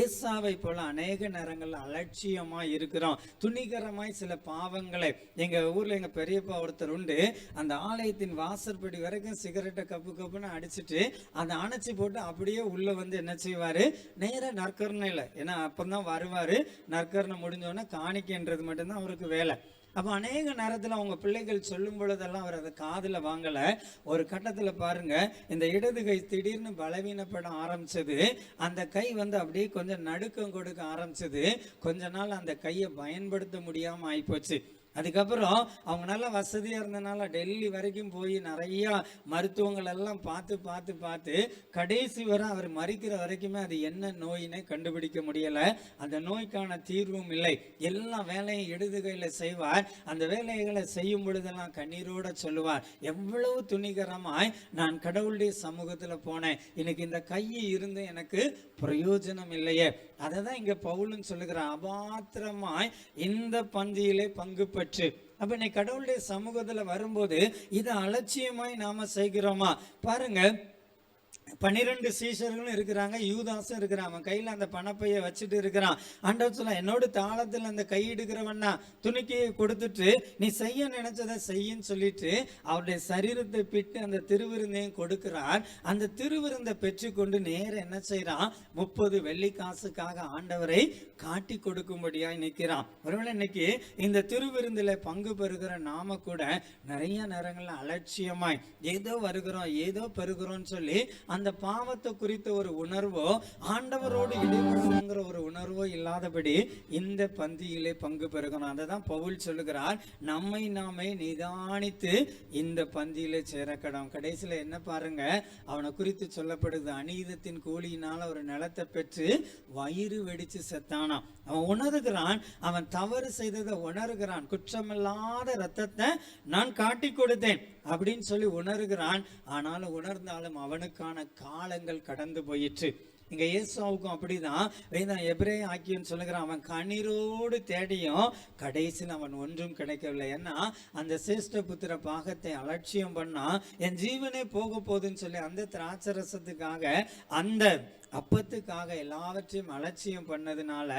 [SPEAKER 1] ஏசாவை போல அநேக நேரங்கள்ல அலட்சியமா இருக்கிறோம். துணிகரமாய் சில பாவங்களை, எங்க ஊர்ல எங்க பெரியப்பா ஒருத்தர் உண்டு, அந்த ஆலயத்தின் வாசற்படி வரைக்கும் சிகரெட்டை கப்புன்னு அடிச்சுட்டு அதை அணைச்சி போட்டு அப்படியே உள்ள வந்து என்ன செய்வாரு, நேர நற்கருணையில, ஏன்னா அப்பதான் வருவாரு, நற்கருணை முடிஞ்சோடனே காணிக்கைன்றது மட்டும்தான் அவருக்கு வேலை. அப்போ அநேக நேரத்தில் அவங்க பிள்ளைகள் சொல்லும் பொழுதெல்லாம் அவர் அதை காதில் வாங்கலை. ஒரு கட்டத்தில் பாருங்க, இந்த இடது கை திடீர்னு பலவீனப்பட ஆரம்பிச்சது. அந்த கை வந்து அப்படியே கொஞ்சம் நடுக்கம் கொடுக்க ஆரம்பிச்சது. கொஞ்ச நாள் அந்த கையை பயன்படுத்த முடியாமல் ஆயிப்போச்சு. அதுக்கப்புறம் அவங்க நல்லா வசதியாக இருந்தனால டெல்லி வரைக்கும் போய் நிறைய மருத்துவங்கள் எல்லாம் பார்த்து கடைசி வரை அவர் மறிக்கிற வரைக்குமே அது என்ன நோயினே கண்டுபிடிக்க முடியலை. அந்த நோய்க்கான தீர்வும் இல்லை. எல்லா வேலையும் இடது கையில் செய்வார். அந்த வேலைகளை செய்யும் பொழுதெல்லாம் கண்ணீரோட சொல்லுவார், எவ்வளவு துணிகரமாய் நான் கடவுளுடைய சமூகத்தில் போனேன், இன்னைக்கு இந்த கையை இருந்து எனக்கு பிரயோஜனம் இல்லையே. அதை தான் இங்க பவுலும் சொல்லுகிறார், அபாத்திரமாய் இந்த பந்தியிலே பங்கு பெற்று. அப்ப இன்னைக்கு கடவுளுடைய சமூகத்துல வரும்போது இதை அலட்சியமாய் நாம செய்கிறோமா? பாருங்க, 12 சீஷர்களும் இருக்கிறாங்க, யூதாசும் இருக்கிறான். அவன் கையில அந்த பணப்பையை வச்சுட்டு இருக்கிறான். ஆண்டவர் சொல்ல, என்னோட தாளத்தில் அந்த கையிடுகிறவன்னா துணிக்கையை கொடுத்துட்டு நீ செய்ய நினைச்சதை செய்யின்னு சொல்லிட்டு அவருடைய சரீரத்தை பிட்டு அந்த திருவிருந்தையும் கொடுக்கிறார். அந்த திருவிருந்தை பெற்றுக்கொண்டு நேர என்ன செய்யறான், 30 வெள்ளி காசுக்காக ஆண்டவரை காட்டி கொடுக்கும்படியாய் நிற்கிறான். ஒருவேளை இன்னைக்கு இந்த திருவிருந்தில பங்கு பெறுகிற நாம கூட நிறைய நேரங்கள்ல அலட்சியமாய் ஏதோ வருகிறோம் ஏதோ பெறுகிறோம்னு சொல்லி அந்த பாவத்தை குறித்த ஒரு உணர்வோ ஆண்டவரோடு இடைபெறணுங்கிற ஒரு உணர்வோ இல்லாதபடி இந்த பந்தியிலே பங்கு பெறுகிறோம். அதை தான் பவுல் சொல்லுகிறார், நம்மை நாமே நிதானித்து இந்த பந்தியிலே சேரக்கடம். கடைசியில என்ன பாருங்க, அவனை குறித்து சொல்லப்படுது, அநீதத்தின் கூலியினால ஒரு நிலத்தை பெற்று வயிறு வெடிச்சு செத்தானாம். அவன் உணர்கிறான், அவன் தவறு செய்ததை உணர்கிறான், குற்றமில்லாத ரத்தத்தை நான் காட்டி கொடுத்தேன் அப்படின்னு சொல்லி உணர்கிறான். ஆனாலும் உணர்ந்தாலும் அவனுக்கான காலங்கள் கடந்து போயிற்று. இங்க ஏசாவுக்கும் அப்படிதான். வேதான் எபிரேய ஆக்கியன்னு சொல்லுகிறான், அவன் கண்ணீரோடு தேடியும் கடைசியில் அவன் ஒன்றும் கிடைக்கவில்லை. ஏன்னா அந்த சிரேஷ்ட புத்திர பாகத்தை அலட்சியம் பண்ணா என் ஜீவனே போக போகுதுன்னு சொல்லி அந்த திராட்சை ரசத்துக்காக அந்த அப்பத்துக்காக எல்லாவற்றையும் அலட்சியம் பண்ணதுனால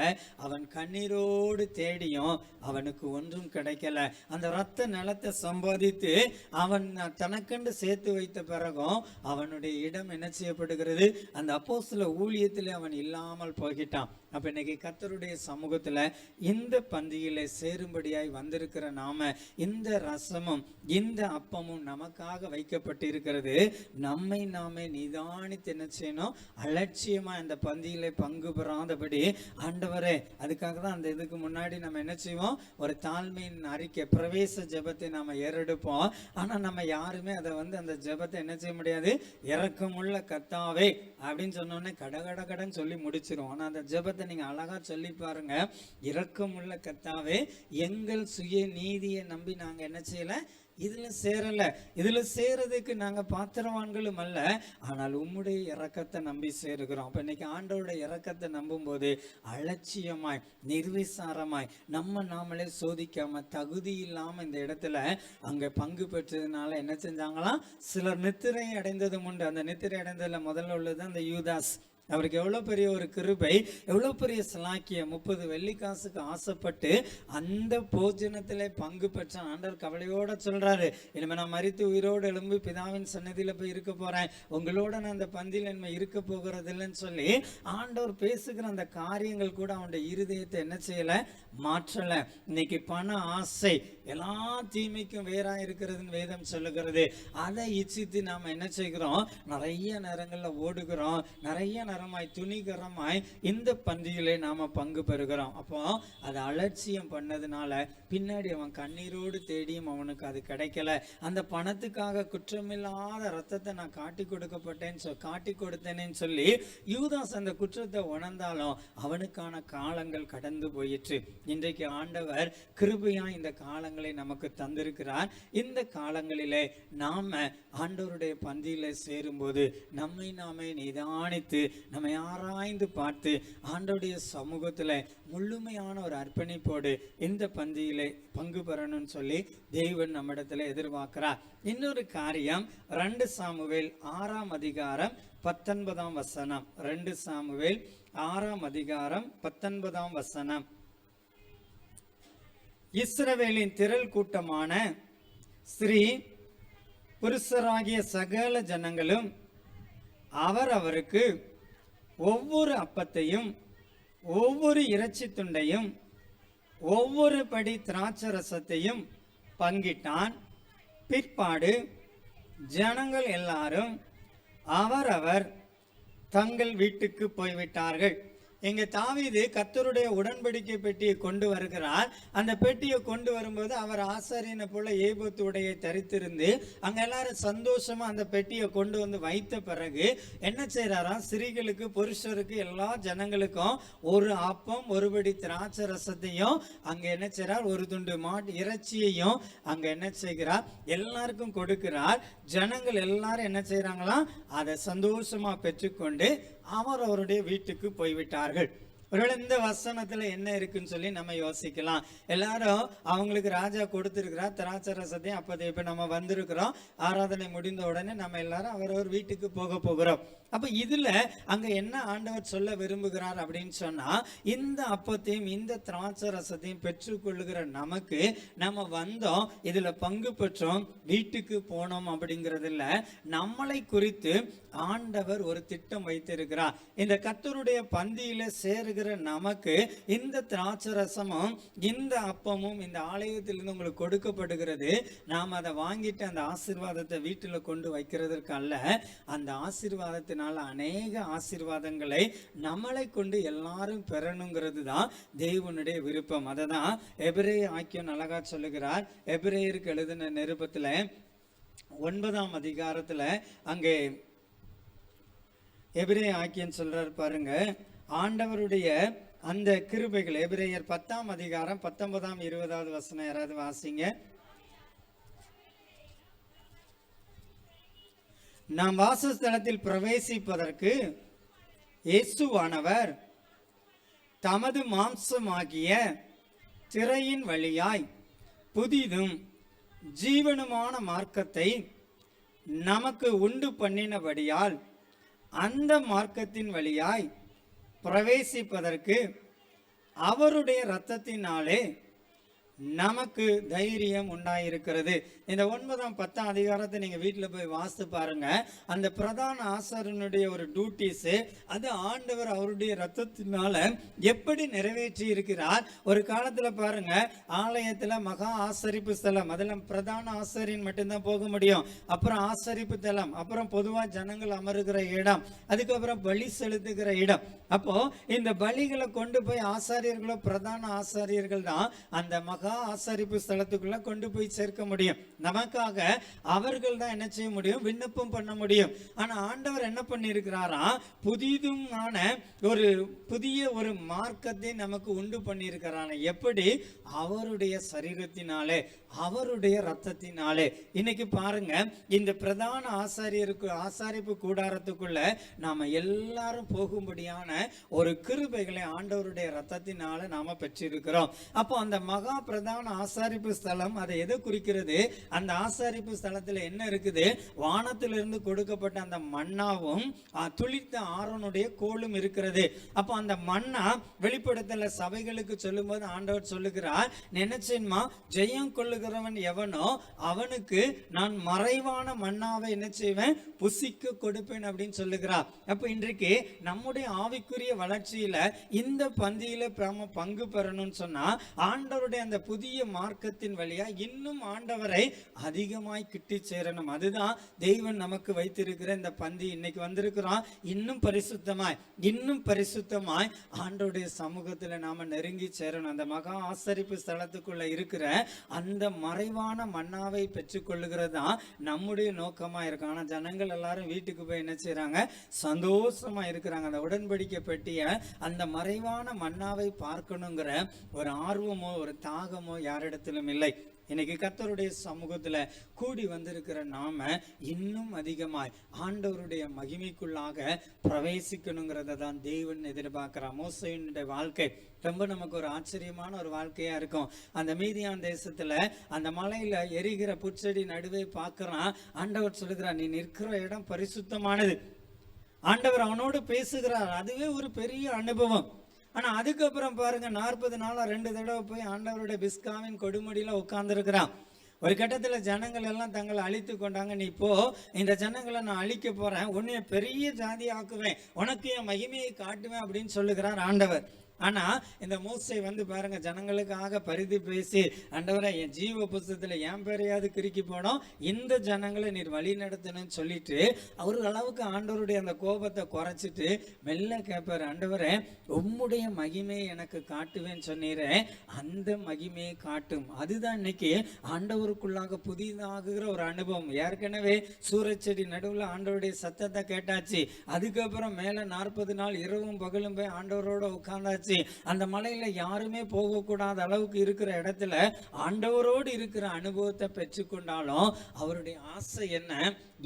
[SPEAKER 1] அவன் கண்ணீரோடு தேடியும் அவனுக்கு ஒன்றும் கிடைக்கல. அந்த ரத்த நிலத்தை சம்பாதித்து அவன் தனக்கண்டு சேர்த்து வைத்த பிறகும் அவனுடைய இடம் என்ன செய்யப்படுகிறது, அந்த அப்போஸ்தல ஊழியத்தில் அவன் இல்லாமல் போகிட்டான். அப்ப இன்னைக்கு கர்த்தருடைய சமூகத்துல இந்த பந்தியில சேரும்படியாய் வந்திருக்கிற நாம இந்த ரசமும் இந்த அப்பமும் நமக்காக வைக்கப்பட்டிருக்கிறது. நம்மை நாமே நிதானித்து என்ன செய்யணும், அலட்சியமா இந்த பந்தியில பங்கு பெறாதபடி ஆண்டவரே, அதுக்காக தான் அந்த இதுக்கு முன்னாடி நம்ம என்ன செய்வோம், ஒரு தாழ்மையின் அறிக்கை பிரவேச ஜெபத்தை நாம ஏறெடுப்போம். ஆனா நம்ம யாருமே அதை அந்த ஜெபத்தை என்ன செய்ய முடியாது, இரக்கமுள்ள கர்த்தாவே அப்படின்னு சொன்னோன்னே கடகடன்னு சொல்லி முடிச்சிரும். ஆனா அந்த ஜெபத்தை நீங்க அழகா சொல்லி பாருங்க, இரக்கமுள்ள கர்த்தாவே, எங்கள் சுய நீதியை நம்பி நாங்க என்ன செய்யல, இதுல சேரல, இதுல சேரதுக்கு நாங்க பாத்திரவான்களும் அல்ல, ஆனால் உம்முடைய இரக்கத்தை நம்பி சேருகிறோம். அப்ப இன்னைக்கு ஆண்டவருடைய இரக்கத்தை நம்பும் போது அலட்சியமாய் நிர்விசாரமாய் நம்ம நாமளே சோதிக்காம தகுதி இல்லாம இந்த இடத்துல அங்க பங்கு பெற்றதுனால என்ன செஞ்சாங்களாம், சிலர் நித்திரை அடைந்ததும் உண்டு. அந்த நித்திரை அடைந்ததுல முதல்ல உள்ளது அந்த யூதாஸ். அவருக்கு எவ்வளவு பெரிய ஒரு கிருபை, எவ்வளவு பெரிய சலாக்கியம். 30 வெள்ளிக்காசுக்கு ஆசைப்பட்டு அந்த போஜனத்திலே பங்கு பெற்ற ஆண்டவர் கவலையோட சொல்றாரு, இனிமே நான் மரித்து உயிரோடு எழும்பி பிதாவின் சன்னதியில போய் இருக்க போறேன், உங்களோட நான் அந்த பந்தியில் என்ன இருக்க போகிறது இல்லைன்னு சொல்லி ஆண்டவர் பேசுகிற அந்த காரியங்கள் கூட அவனுடைய இருதயத்தை என்ன செய்யல, மாற்றல. இன்னைக்கு பண ஆசை எல்லா தீமைக்கும் வேறா இருக்கிறதுன்னு வேதம் சொல்லுகிறது. அதை இச்சித்து நாம என்ன செய்கிறோம், நிறைய நேரங்கள்ல ஓடுகிறோம், நிறைய துணிகரமாய் இந்த பந்தியிலே நாம பங்கு பெறுகிறோம். அப்போ அதை அலட்சியம் பண்ணதுனால பின்னாடி அவன் கண்ணீரோடு தேடியும் அவனுக்கு அது கிடைக்கல. அந்த பணத்துக்காக குற்றமில்லாத ரத்தத்தை நான் காட்டி கொடுத்தேன்னு சொல்லி யூதாஸ் அந்த குற்றத்தை உணர்ந்தாலும் அவனுக்கான காலங்கள் கடந்து போயிற்று. இன்றைக்கு ஆண்டவர் கிருபையா இந்த காலங்களை நமக்கு தந்திருக்கிறார். இந்த காலங்களிலே நாம ஆண்டவருடைய பந்தியில சேரும்போது நம்மை நாமே நிதானித்து நம்மை ஆராய்ந்து பார்த்து ஆண்டவருடைய சமூகத்துல முழுமையான ஒரு அர்ப்பணிப்போடு இந்த பந்தியிலே பங்கு பெறணும்னு சொல்லி தேவன் நம்மிடத்துல எதிர்பார்க்கிறார். இன்னொரு காரியம் 2 சாமுவேல் 6ஆம் அதிகாரம் 19ஆம் வசனம். 2 சாமுவேல் 6ஆம் அதிகாரம் 19ஆம் வசனம். இஸ்ரவேலின் திரள் கூட்டமான ஸ்ரீ புருஷராகிய சகல ஜனங்களும் அவருக்கு ஒவ்வொரு அப்பத்தையும் ஒவ்வொரு இறைச்சி துண்டையும் ஒவ்வொரு படி திராட்சரசத்தையும் பங்கிட்டான். பிற்பாடு ஜனங்கள் எல்லாரும் அவரவர் தங்கள் வீட்டுக்கு போய்விட்டார்கள். எங்க தாவீது கர்த்தருடைய உடன்படிக்கை பெட்டியை கொண்டு வருகிறார். அந்த பெட்டியை கொண்டு வரும்போது அவர் ஆசாரியனை போல ஏபோத்து உடையை தரித்திருந்து அங்க எல்லாரும் சந்தோஷமா அந்த பெட்டியை கொண்டு வந்து வைத்த பிறகு என்ன செய்யறாராம், ஸ்திரீகளுக்கு புருஷருக்கு எல்லா ஜனங்களுக்கும் ஒரு அப்பம் ஒருபடி திராட்சை ரசத்தையும் அங்க என்ன செய்யறார், ஒரு துண்டு மாட்டு இறைச்சியையும் அங்க என்ன செய்கிறார், எல்லாருக்கும் கொடுக்கிறார். ஜனங்கள் எல்லாரும் என்ன செய்யறாங்களாம், அதை சந்தோஷமா பெற்றுக்கொண்டு அவருடைய வீட்டுக்கு போய்விட்டார்கள். ஒருவேளை இந்த வசனத்துல என்ன இருக்குன்னு சொல்லி நம்ம யோசிக்கலாம். எல்லாரும் அவங்களுக்கு ராஜா கொடுத்திருக்கிறார் திராட்சை ரசத்தையும் அப்பதையும். இப்ப நம்ம வந்திருக்கிறோம், ஆராதனை முடிந்த உடனே நம்ம எல்லாரும் அவரவர் வீட்டுக்கு போக போகிறோம். அப்ப இதுல அங்க என்ன ஆண்டவர் சொல்ல விரும்புகிறார் அப்படின்னு சொன்னா, இந்த அப்பத்தையும் இந்த திராட்சை ரசத்தையும் பெற்றுக்கொள்ளுகிற நமக்கு நம்ம வந்தோம், இதுல பங்கு பெற்றோம், வீட்டுக்கு போனோம் அப்படிங்கறதுல நம்மளை குறித்து ஆண்டவர் ஒரு திட்டம் வைத்திருக்கிறார். இந்த கர்த்தருடைய பந்தியில சேருகிற நமக்கு இந்த திராட்சை ரசமும் இந்த அப்பமும் இந்த ஆலயத்திலிருந்து உங்களுக்கு கொடுக்கப்படுகிறது. நாம் அதை வாங்கிட்டு அந்த ஆசீர்வாதத்தை வீட்டில் கொண்டு வைக்கிறதற்கு அல்ல, அந்த ஆசீர்வாதத்தினால அநேக ஆசீர்வாதங்களை நம்மளை கொண்டு எல்லாரும் பெறணுங்கிறது தான் தேவனுடைய விருப்பம். அதை தான் எபிரேய ஆக்கியோன் அழகா சொல்லுகிறார். எபிரேயருக்கு எழுதின நிருபத்துல 9ஆம் அதிகாரத்துல அங்கே எபிரேய ஆக்கியன் சொல்றார் பாருங்க, ஆண்டவருடைய அந்த கிருபைகள். எபிரேயர் 10ஆம் அதிகாரம் 19ஆம் 20வது வசனம் யாராவது வாசிங்க. நாம் வாசஸ்தலத்தில் பிரவேசிப்பதற்கு இயேசுவானவர் தமது மாம்சமாகிய திரையின் வழியாய் புதிதும் ஜீவனுமான மார்க்கத்தை நமக்கு உண்டு பண்ணினபடியால் அந்த மார்க்கத்தின் வழியாய் பிரவேசிப்பதற்கு அவருடைய இரத்தத்தினாலே நமக்கு தைரியம் உண்டாயிருக்கிறது. இந்த 9ஆம் 10ஆம் அதிகாரத்தை நீங்க வீட்டுல போய் வாசித்து பாருங்க. அந்த பிரதான ஆசாரியனுடைய ஒரு டியூட்டிஸ் அது ஆண்டவர் அவருடைய ரத்தத்தினால எப்படி நிறைவேற்றி இருக்கிறார். ஒரு காலத்துல பாருங்க, ஆலயத்துல மகா ஆசரிப்பு ஸ்தலம், அதுல பிரதான ஆசாரியன் மட்டும்தான் போக முடியும். அப்புறம் ஆசரிப்பு தலம், அப்புறம் பொதுவா ஜனங்கள் அமருகிற இடம், அதுக்கப்புறம் பலி செலுத்துகிற இடம். அப்போ இந்த பலிகளை கொண்டு போய் ஆசாரியர்களோ பிரதான ஆசாரியர்கள் தான் அந்த மகா ஆசரிப்பு ஸ்தலத்துக்குள்ள கொண்டு போய் சேர்க்க முடியும். நமக்காக அவர்கள் தான் என்ன செய்ய முடியும், விண்ணப்பம் பண்ண முடியும். ஆனா ஆண்டவர் என்ன பண்ணி இருக்கிறாரா, புதிதுமான ஒரு புதிய ஒரு மார்க்கத்தை நமக்கு உண்டு பண்ணி இருக்கிறான. எப்படி? அவருடைய சரீரத்தினாலே, அவருடைய ரத்தத்தினாலே. இன்னைக்கு பாருங்க, இந்த பிரதான ஆசாரிப்பு கூடாரத்துக்குள்ள நாம எல்லாரும் போகும்படியான ஒரு கிருபைகளை ஆண்டவருடைய ரத்தத்தினால நாம பெற்றிருக்கிறோம். அப்போ அந்த மகா பிரதான ஆசாரிப்பு ஸ்தலம் அதை எதை குறிக்கிறது? அந்த ஆசாரிப்பு ஸ்தலத்துல என்ன இருக்குது? வானத்திலிருந்து கொடுக்கப்பட்ட அந்த மன்னாவும் துளித்த ஆரோனுடைய கோலும் இருக்கிறது. அப்போ அந்த மன்னா வெளிப்படுத்தல சபைகளுக்கு சொல்லும் போது ஆண்டவர் சொல்லுகிறார், நினைச்சேன்மா ஜெயம் கொள்ளுகிற வருகிறவன் எவனோ அவனுக்கு நான் மறைவான மன்னாவை என்ன செய்வேன், புசிக்க கொடுப்பேன் அப்படின்னு சொல்லுகிறார். அப்ப இன்றைக்கு நம்முடைய ஆவிக்குரிய வளர்ச்சியில இந்த பந்தியில பங்கு பெறணும்னு சொன்னா ஆண்டவருடைய அந்த புதிய மார்க்கத்தின் வழியா இன்னும் ஆண்டவரை அதிகமாய் கிட்டி சேரணும். அதுதான் தெய்வன் நமக்கு வைத்திருக்கிற இந்த பந்தி. இன்னைக்கு வந்திருக்கிறோம், இன்னும் பரிசுத்தமாய் ஆண்டவருடைய சமூகத்துல நாம நெருங்கி சேரணும். அந்த மகா ஆசரிப்பு ஸ்தலத்துக்குள்ள இருக்கிற அந்த மறைவான மன்னாவை பெற்றுக்கொள்ளுகிறது தான் நம்முடைய நோக்கமா இருக்கும். ஆனா ஜனங்கள் எல்லாரும் வீட்டுக்கு போய் என்ன செய்யறாங்க, சந்தோஷமா இருக்கிறாங்க. அந்த உடன்படிக்கை பெட்டிய அந்த மறைவான மன்னாவை பார்க்கணுங்கிற ஒரு ஆர்வமோ ஒரு தாகமோ யாரிடத்திலும் இல்லை. இன்னைக்கு கர்த்தருடைய சமூகத்துல கூடி வந்திருக்கிற நாம இன்னும் அதிகமாய் ஆண்டவருடைய மகிமைக்குள்ளாக பிரவேசிக்கணுங்கிறத தான் தேவன் எதிர்பார்க்கிறார். மோசேயினுடைய வாழ்க்கை ரொம்ப நமக்கு ஒரு ஆச்சரியமான ஒரு வாழ்க்கையா இருக்கும். அந்த மீதியான் தேசத்துல அந்த மலையில எரிகிற புற்செடி நடுவே பார்க்கிறான். ஆண்டவர் சொல்லுகிறார், நீ நிற்கிற இடம் பரிசுத்தமானது. ஆண்டவர் அவனோடு பேசுகிறார். அதுவே ஒரு பெரிய அனுபவம். ஆனா அதுக்கப்புறம் பாருங்க, 40 நாளா 2 தடவை போய் ஆண்டவருடைய பிஸ்காவின் கொடுமுடியில உட்கார்ந்து இருக்கிறான். ஒரு கட்டத்துல ஜனங்கள் எல்லாம் தங்களை அழித்து கொண்டாங்க. நீ இப்போ இந்த ஜனங்களை நான் அழிக்க போறேன், உன்னைய பெரிய ஜாதி ஆக்குவேன், உனக்கு என் மகிமையை காட்டுவேன் அப்படின்னு சொல்லுகிறார் ஆண்டவர். ஆனா இந்த மோசே பாருங்க, ஜனங்களுக்காக பரிதி பேசி, ஆண்டவரை என் ஜீவ புஸ்தகத்துல என் பேரையாவது கிறுக்கி போனோம், இந்த ஜனங்களை நீர் வழி நடத்தணும்னு சொல்லிட்டு அவரு அளவுக்கு ஆண்டவருடைய அந்த கோபத்தை குறைச்சிட்டு மெல்ல கேட்பாரு, ஆண்டவரை உம்முடைய மகிமையை எனக்கு காட்டுவேன்னு சொன்னீரே, அந்த மகிமையை காட்டும். அதுதான் இன்னைக்கு ஆண்டவருக்குள்ளாக புதிதாகுகிற ஒரு அனுபவம். ஏற்கனவே சூரச்செடி நடுவுல ஆண்டவருடைய சத்தத்தை கேட்டாச்சு. அதுக்கப்புறம் மேல 40 நாள் இரவும் பகலும் போய் ஆண்டவரோட உட்கார்ந்தாச்சு. அந்த மலையில யாருமே போகக்கூடாத அளவுக்கு இருக்கிற இடத்துல ஆண்டவரோடு இருக்கிற அனுபவத்தை பெற்றுக்கொண்டாலும் அவருடைய ஆசை என்ன,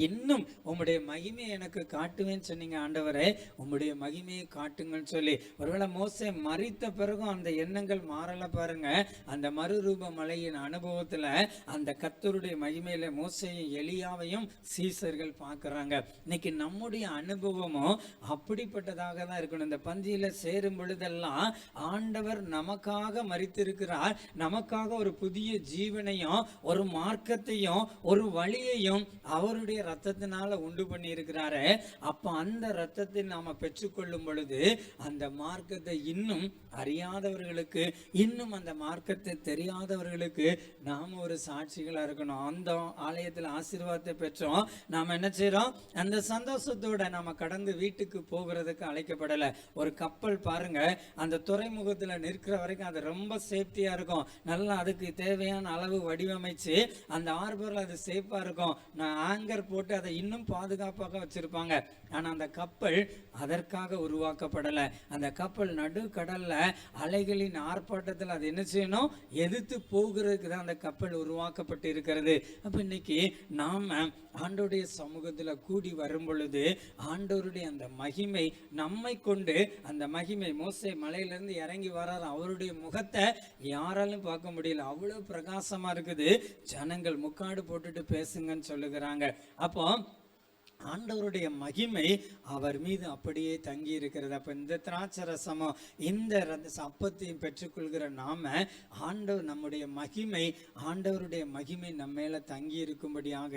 [SPEAKER 1] இன்னும் உம்முடைய மகிமையை எனக்கு காட்டுவேன்னு சொன்னீங்க ஆண்டவரே, உம்முடைய மகிமையை காட்டுங்கன்னு சொல்லி. ஒருவேளை மோசே மரித்த பிறகும் அந்த எண்ணங்கள் மாறல பாருங்க. அந்த மறுரூப மலையின் அனுபவத்துல அந்த கர்த்தருடைய மகிமையில மோசேயும் எலியாவையும் சீசர்கள் பார்க்கறாங்க. இன்னைக்கு நம்முடைய அனுபவமும் அப்படிப்பட்டதாக தான் இருக்கணும். இந்த பந்தியில சேரும் பொழுதெல்லாம் ஆண்டவர் நமக்காக மரித்திருக்கிறார், நமக்காக ஒரு புதிய ஜீவனையும் ஒரு மார்க்கத்தையும் ஒரு வழியையும் அவருடைய ரத்தத்தினால உண்டு பண்ணி இருக்கிறாரு. அப்ப அந்த ரத்தத்தை நாம பெற்றுக்கொள்ளும் பொழுது அந்த மார்க்கத்தை இன்னும் அறியாதவர்களுக்கு, இன்னும் அந்த மார்க்கத்தை தெரியாதவர்களுக்கு நாம ஒரு சாட்சிகளா இருக்கணும். அந்த ஆலயத்தில் ஆசீர்வாதத்தை பெற்றோம், நாம என்ன செய்யறோம், அந்த சந்தோஷத்தோட நாம கடந்து வீட்டுக்கு போகிறதுக்கு அழைக்கப்படல. ஒரு கப்பல் பாருங்க, அந்த துறைமுகத்துல நிற்கிற வரைக்கும் அது ரொம்ப சேஃப்டியா இருக்கும். நல்லா அதுக்கு தேவையான அளவு வடிவமைச்சு அந்த ஆர்பர்ல அது சேஃபா இருக்கும். நான் ஆங்கர் போட்டு அதை இன்னும் பாதுகாப்பாக வச்சிருப்பாங்க. ஆனா அந்த கப்பல் அதற்காக உருவாக்கப்படல. அந்த கப்பல் நடு கடல்ல அலைகளின் ஆர்ப்பாட்டத்தில் அது என்ன செய்யணும், எதிர்த்து போகிறதுக்கு தான் அந்த கப்பல் உருவாக்கப்பட்டு இருக்கிறது. அப்ப இன்னைக்கு நாம ஆண்டவருடைய சமூகத்துல கூடி வரும் பொழுது ஆண்டவருடைய அந்த மகிமை நம்மை கொண்டு, அந்த மகிமை மோசே மலையிலிருந்து இறங்கி வர்றார், அவருடைய முகத்தை யாராலும் பார்க்க முடியல, அவ்வளவு பிரகாசமா இருக்குது. ஜனங்கள் முக்காடு போட்டுட்டு பேசுங்கன்னு சொல்லுகிறாங்க. அப்போ ஆண்டவருடைய மகிமை அவர் மீது அப்படியே தங்கி இருக்கிறது. அப்ப இந்த திராட்சை ரசமோ இந்த அப்பத்தையும் பெற்றுக்கொள்கிற நாம ஆண்டவர் நம்முடைய மகிமை, ஆண்டவருடைய மகிமை நம்ம மேல தங்கி இருக்கும்படியாக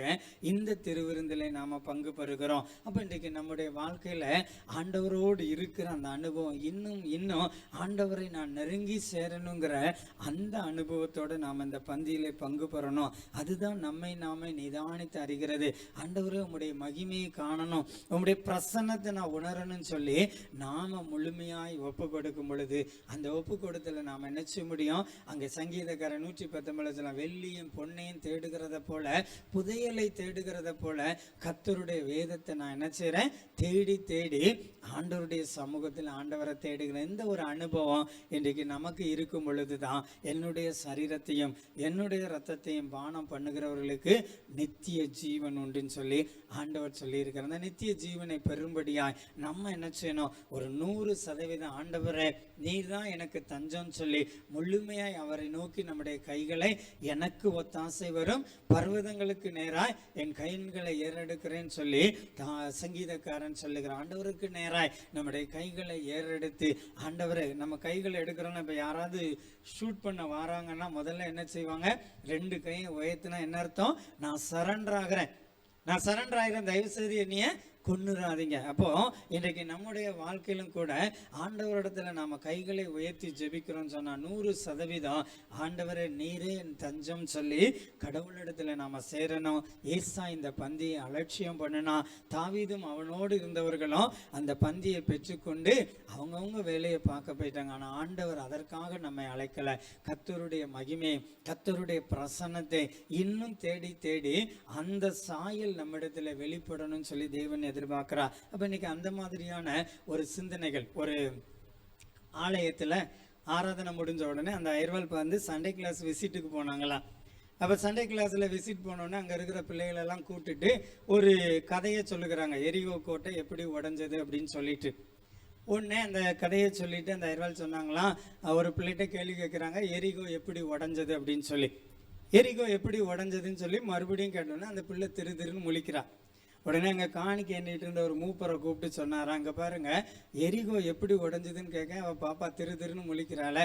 [SPEAKER 1] இந்த திருவிருந்தில நாம பங்கு பெறுகிறோம். அப்ப இன்றைக்கு நம்முடைய வாழ்க்கையில ஆண்டவரோடு இருக்கிற அந்த அனுபவம், இன்னும் ஆண்டவரை நான் நெருங்கி சேரணுங்கிற அந்த அனுபவத்தோடு நாம் இந்த பந்தியிலே பங்கு பெறணும். அதுதான் நம்மை நாமே நிதானித்து அறிகிறது. ஆண்டவரே உம்முடைய மகிமை காணணும், உம்முடைய பிரசன்னத்தை நான் உணரணும்னு சொல்லி நாம முழுமையாய் ஒப்பு கொடுக்கும் பொழுது அந்த ஒப்பு கொடுத்தல நாம என்ன செய்ய முடியும். அங்கே சங்கீதக்காரன் 119 வெள்ளியும் பொன்னையும் தேடுகிறத போல, புதையலை தேடுகிறத போல கர்த்தருடைய வேதத்தை நான் என்ன செய்றேன், தேடி தேடி ஆண்டவருடைய சமூகத்தில் ஆண்டவரை தேடுகிற இந்த ஒரு அனுபவம் இன்றைக்கு நமக்கு இருக்கும் பொழுதுதான் என்னுடைய சரீரத்தையும் என்னுடைய ரத்தத்தையும் பானம் பண்ணுகிறவர்களுக்கு நித்திய ஜீவன் உண்டுன்னு சொல்லி ஆண்டவர் சொல்லியிருக்கிறார். அந்த நித்திய ஜீவனை பெறும்படியாய் நம்ம என்ன செய்யணும்? ஒரு 100% ஆண்டவரே நீர் தான் எனக்கு தஞ்சம் சொல்லி முழுமையாய் அவரை நோக்கி நம்முடைய கைகளை, எனக்கு ஒத்தாசை வரும் பர்வதங்களுக்கு நேராய் என் கைகளை ஏறெடுக்கிறேன்னு சொல்லி சங்கீதக்காரன் சொல்லுகிறான். ஆண்டவருக்கு நேராய் நம்முடைய கைகளை ஏறெடுத்து, ஆண்டவரை நம்ம கைகளை எடுக்கிறோம்னா, இப்போ யாராவது ஷூட் பண்ண வராங்கன்னா முதல்ல என்ன செய்வாங்க? 2 கையை உயர்த்தினா என்ன அர்த்தம்? நான் சரண்டர் ஆகிறேன், நான் சரண்டர் ஆகிறேன், தயவு செய்து என்னைய கொன்னுறாதீங்க. அப்போ இன்றைக்கு நம்முடைய வாழ்க்கையிலும் கூட ஆண்டவரிடத்துல நாம கைகளை உயர்த்தி ஜெபிக்கிறோம்னு சொன்னா 100% ஆண்டவரே நீரே என் தஞ்சம் சொல்லி கடவுளிடத்துல நாம சேரணும். ஏசா இந்த பந்தியை அலட்சியம் பண்ணினா, தாவீதும் அவனோடு இருந்தவர்களும் அந்த பந்தியை பெற்றுக்கொண்டு அவங்கவுங்க வேலையை பார்க்க போயிட்டாங்க. ஆனா ஆண்டவர் அதற்காக நம்மை அழைக்கல. கர்த்தருடைய மகிமை, கர்த்தருடைய பிரசன்னத்தை இன்னும் தேடி தேடி அந்த சாயல் நம்மிடத்துல வெளிப்படணும்னு சொல்லி தேவன் எதிர்பார்க்கிறா. அப்ப இன்னைக்கு அந்த மாதிரியான ஒரு சிந்தனைகள். ஒரு ஆலயத்துல ஆராதனை முடிஞ்ச உடனே அந்த அயர்வால் வந்து சண்டே கிளாஸ் விசிட்டுக்கு போனாங்களா. அப்ப சண்டே கிளாஸ்ல விசிட் போனோடனே அங்க இருக்கிற பிள்ளைகள் எல்லாம் கூப்பிட்டுட்டு ஒரு கதையை சொல்லுகிறாங்க. எரிகோ கோட்டை எப்படி உடைஞ்சது அப்படின்னு சொல்லிட்டு உடனே அந்த கதையை சொல்லிட்டு அந்த அயர்வால் சொன்னாங்களாம், ஒரு பிள்ளைகிட்ட கேள்வி கேட்குறாங்க, எரிகோ எப்படி உடைஞ்சது அப்படின்னு சொல்லி. எரிகோ எப்படி உடைஞ்சதுன்னு சொல்லி மறுபடியும் கேட்டோன்னே அந்த பிள்ளை திருன்னு முழிக்கிறா. உடனே அங்கே காணிக்க எண்ணிட்டு இருந்த ஒரு மூப்பரை கூப்பிட்டு சொன்னாரா, அங்கே பாருங்க எரிகோ எப்படி உடஞ்சதுன்னு கேட்க, அவள் பாப்பா திருன்னு முழிக்கிறாள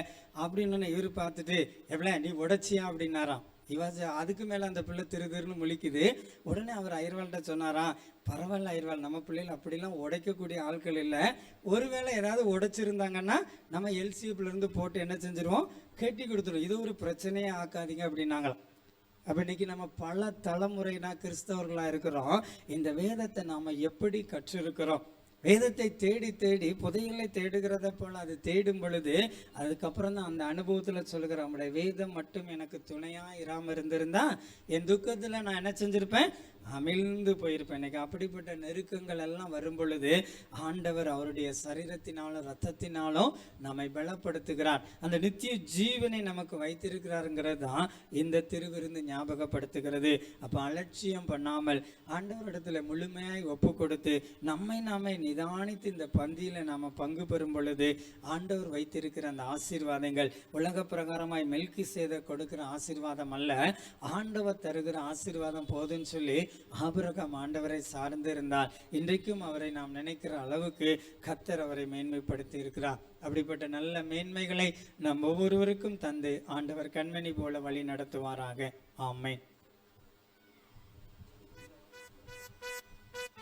[SPEAKER 1] அப்படின்னு இவர் பார்த்துட்டு, எவ்வளோ நீ உடைச்சியா அப்படின்னாராம். அதுக்கு மேலே அந்த பிள்ளை திருன்னு முழிக்குது. உடனே அவர் அயர்வாள்கிட்ட சொன்னாராம், பரவாயில்ல அயர்வாள், நம்ம பிள்ளைகள் அப்படிலாம் உடைக்கக்கூடிய ஆட்கள் இல்லை, ஒருவேளை ஏதாவது உடைச்சிருந்தாங்கன்னா நம்ம எல்சிஎஃப்லேருந்து போட்டு என்ன செஞ்சிருவோம், கட்டி கொடுத்துருவோம், இது ஒரு பிரச்சனையே ஆக்காதீங்க அப்படின்னாங்களாம். அப்போ இன்னைக்கு நம்ம பல தலைமுறைனா கிறிஸ்தவர்களாக இருக்கிறோம். இந்த வேதத்தை நாம் எப்படி கற்றிருக்கிறோம்? வேதத்தை தேடி தேடி புதையலை தேடுகிறத போல அது தேடும் பொழுது அதுக்கப்புறம் தான் அந்த அனுபவத்தில் சொல்லுகிற, நம்முடைய வேதம் மட்டும் எனக்கு துணையாக இராமல் இருந்திருந்தா என் துக்கத்தில் நான் என்ன செஞ்சிருப்பேன்? அமிழ்ந்து போயிருப்பேன். இன்னைக்கு அப்படிப்பட்ட நெருக்கங்கள் எல்லாம் வரும் பொழுது ஆண்டவர் அவருடைய சரீரத்தினாலும் இரத்தத்தினாலும் நம்மை பலப்படுத்துகிறார். அந்த நித்திய ஜீவனை நமக்கு வைத்திருக்கிறாருங்கிறது தான் இந்த திருவிருந்து ஞாபகப்படுத்துகிறது. அப்போ அலட்சியம் பண்ணாமல் ஆண்டவரிடத்துல முழுமையாய் ஒப்பு கொடுத்து நம்மை நாமே நிதானித்து இந்த பந்தியில் நாம் பங்கு பெறும் பொழுது ஆண்டவர் வைத்திருக்கிற அந்த ஆசீர்வாதங்கள் உலக பிரகாரமாய் மெல்கிசேதேக் கொடுக்கிற ஆசீர்வாதம் அல்ல, ஆண்டவர் தருகிற ஆசீர்வாதம் போதுன்னு சொல்லி ஆபிரகாம் ஆண்டவரை சார்ந்திருந்தார். இன்றைக்கும் அவரை நாம் நினைக்கிற அளவுக்கு கர்த்தர் அவரை மேன்மைப்படுத்தி இருக்கிறார். அப்படிப்பட்ட நல்ல மேன்மைகளை நம் ஒவ்வொருவருக்கும் தந்து ஆண்டவர் கண்மணி போல வழி நடத்துவாராக. ஆமென்.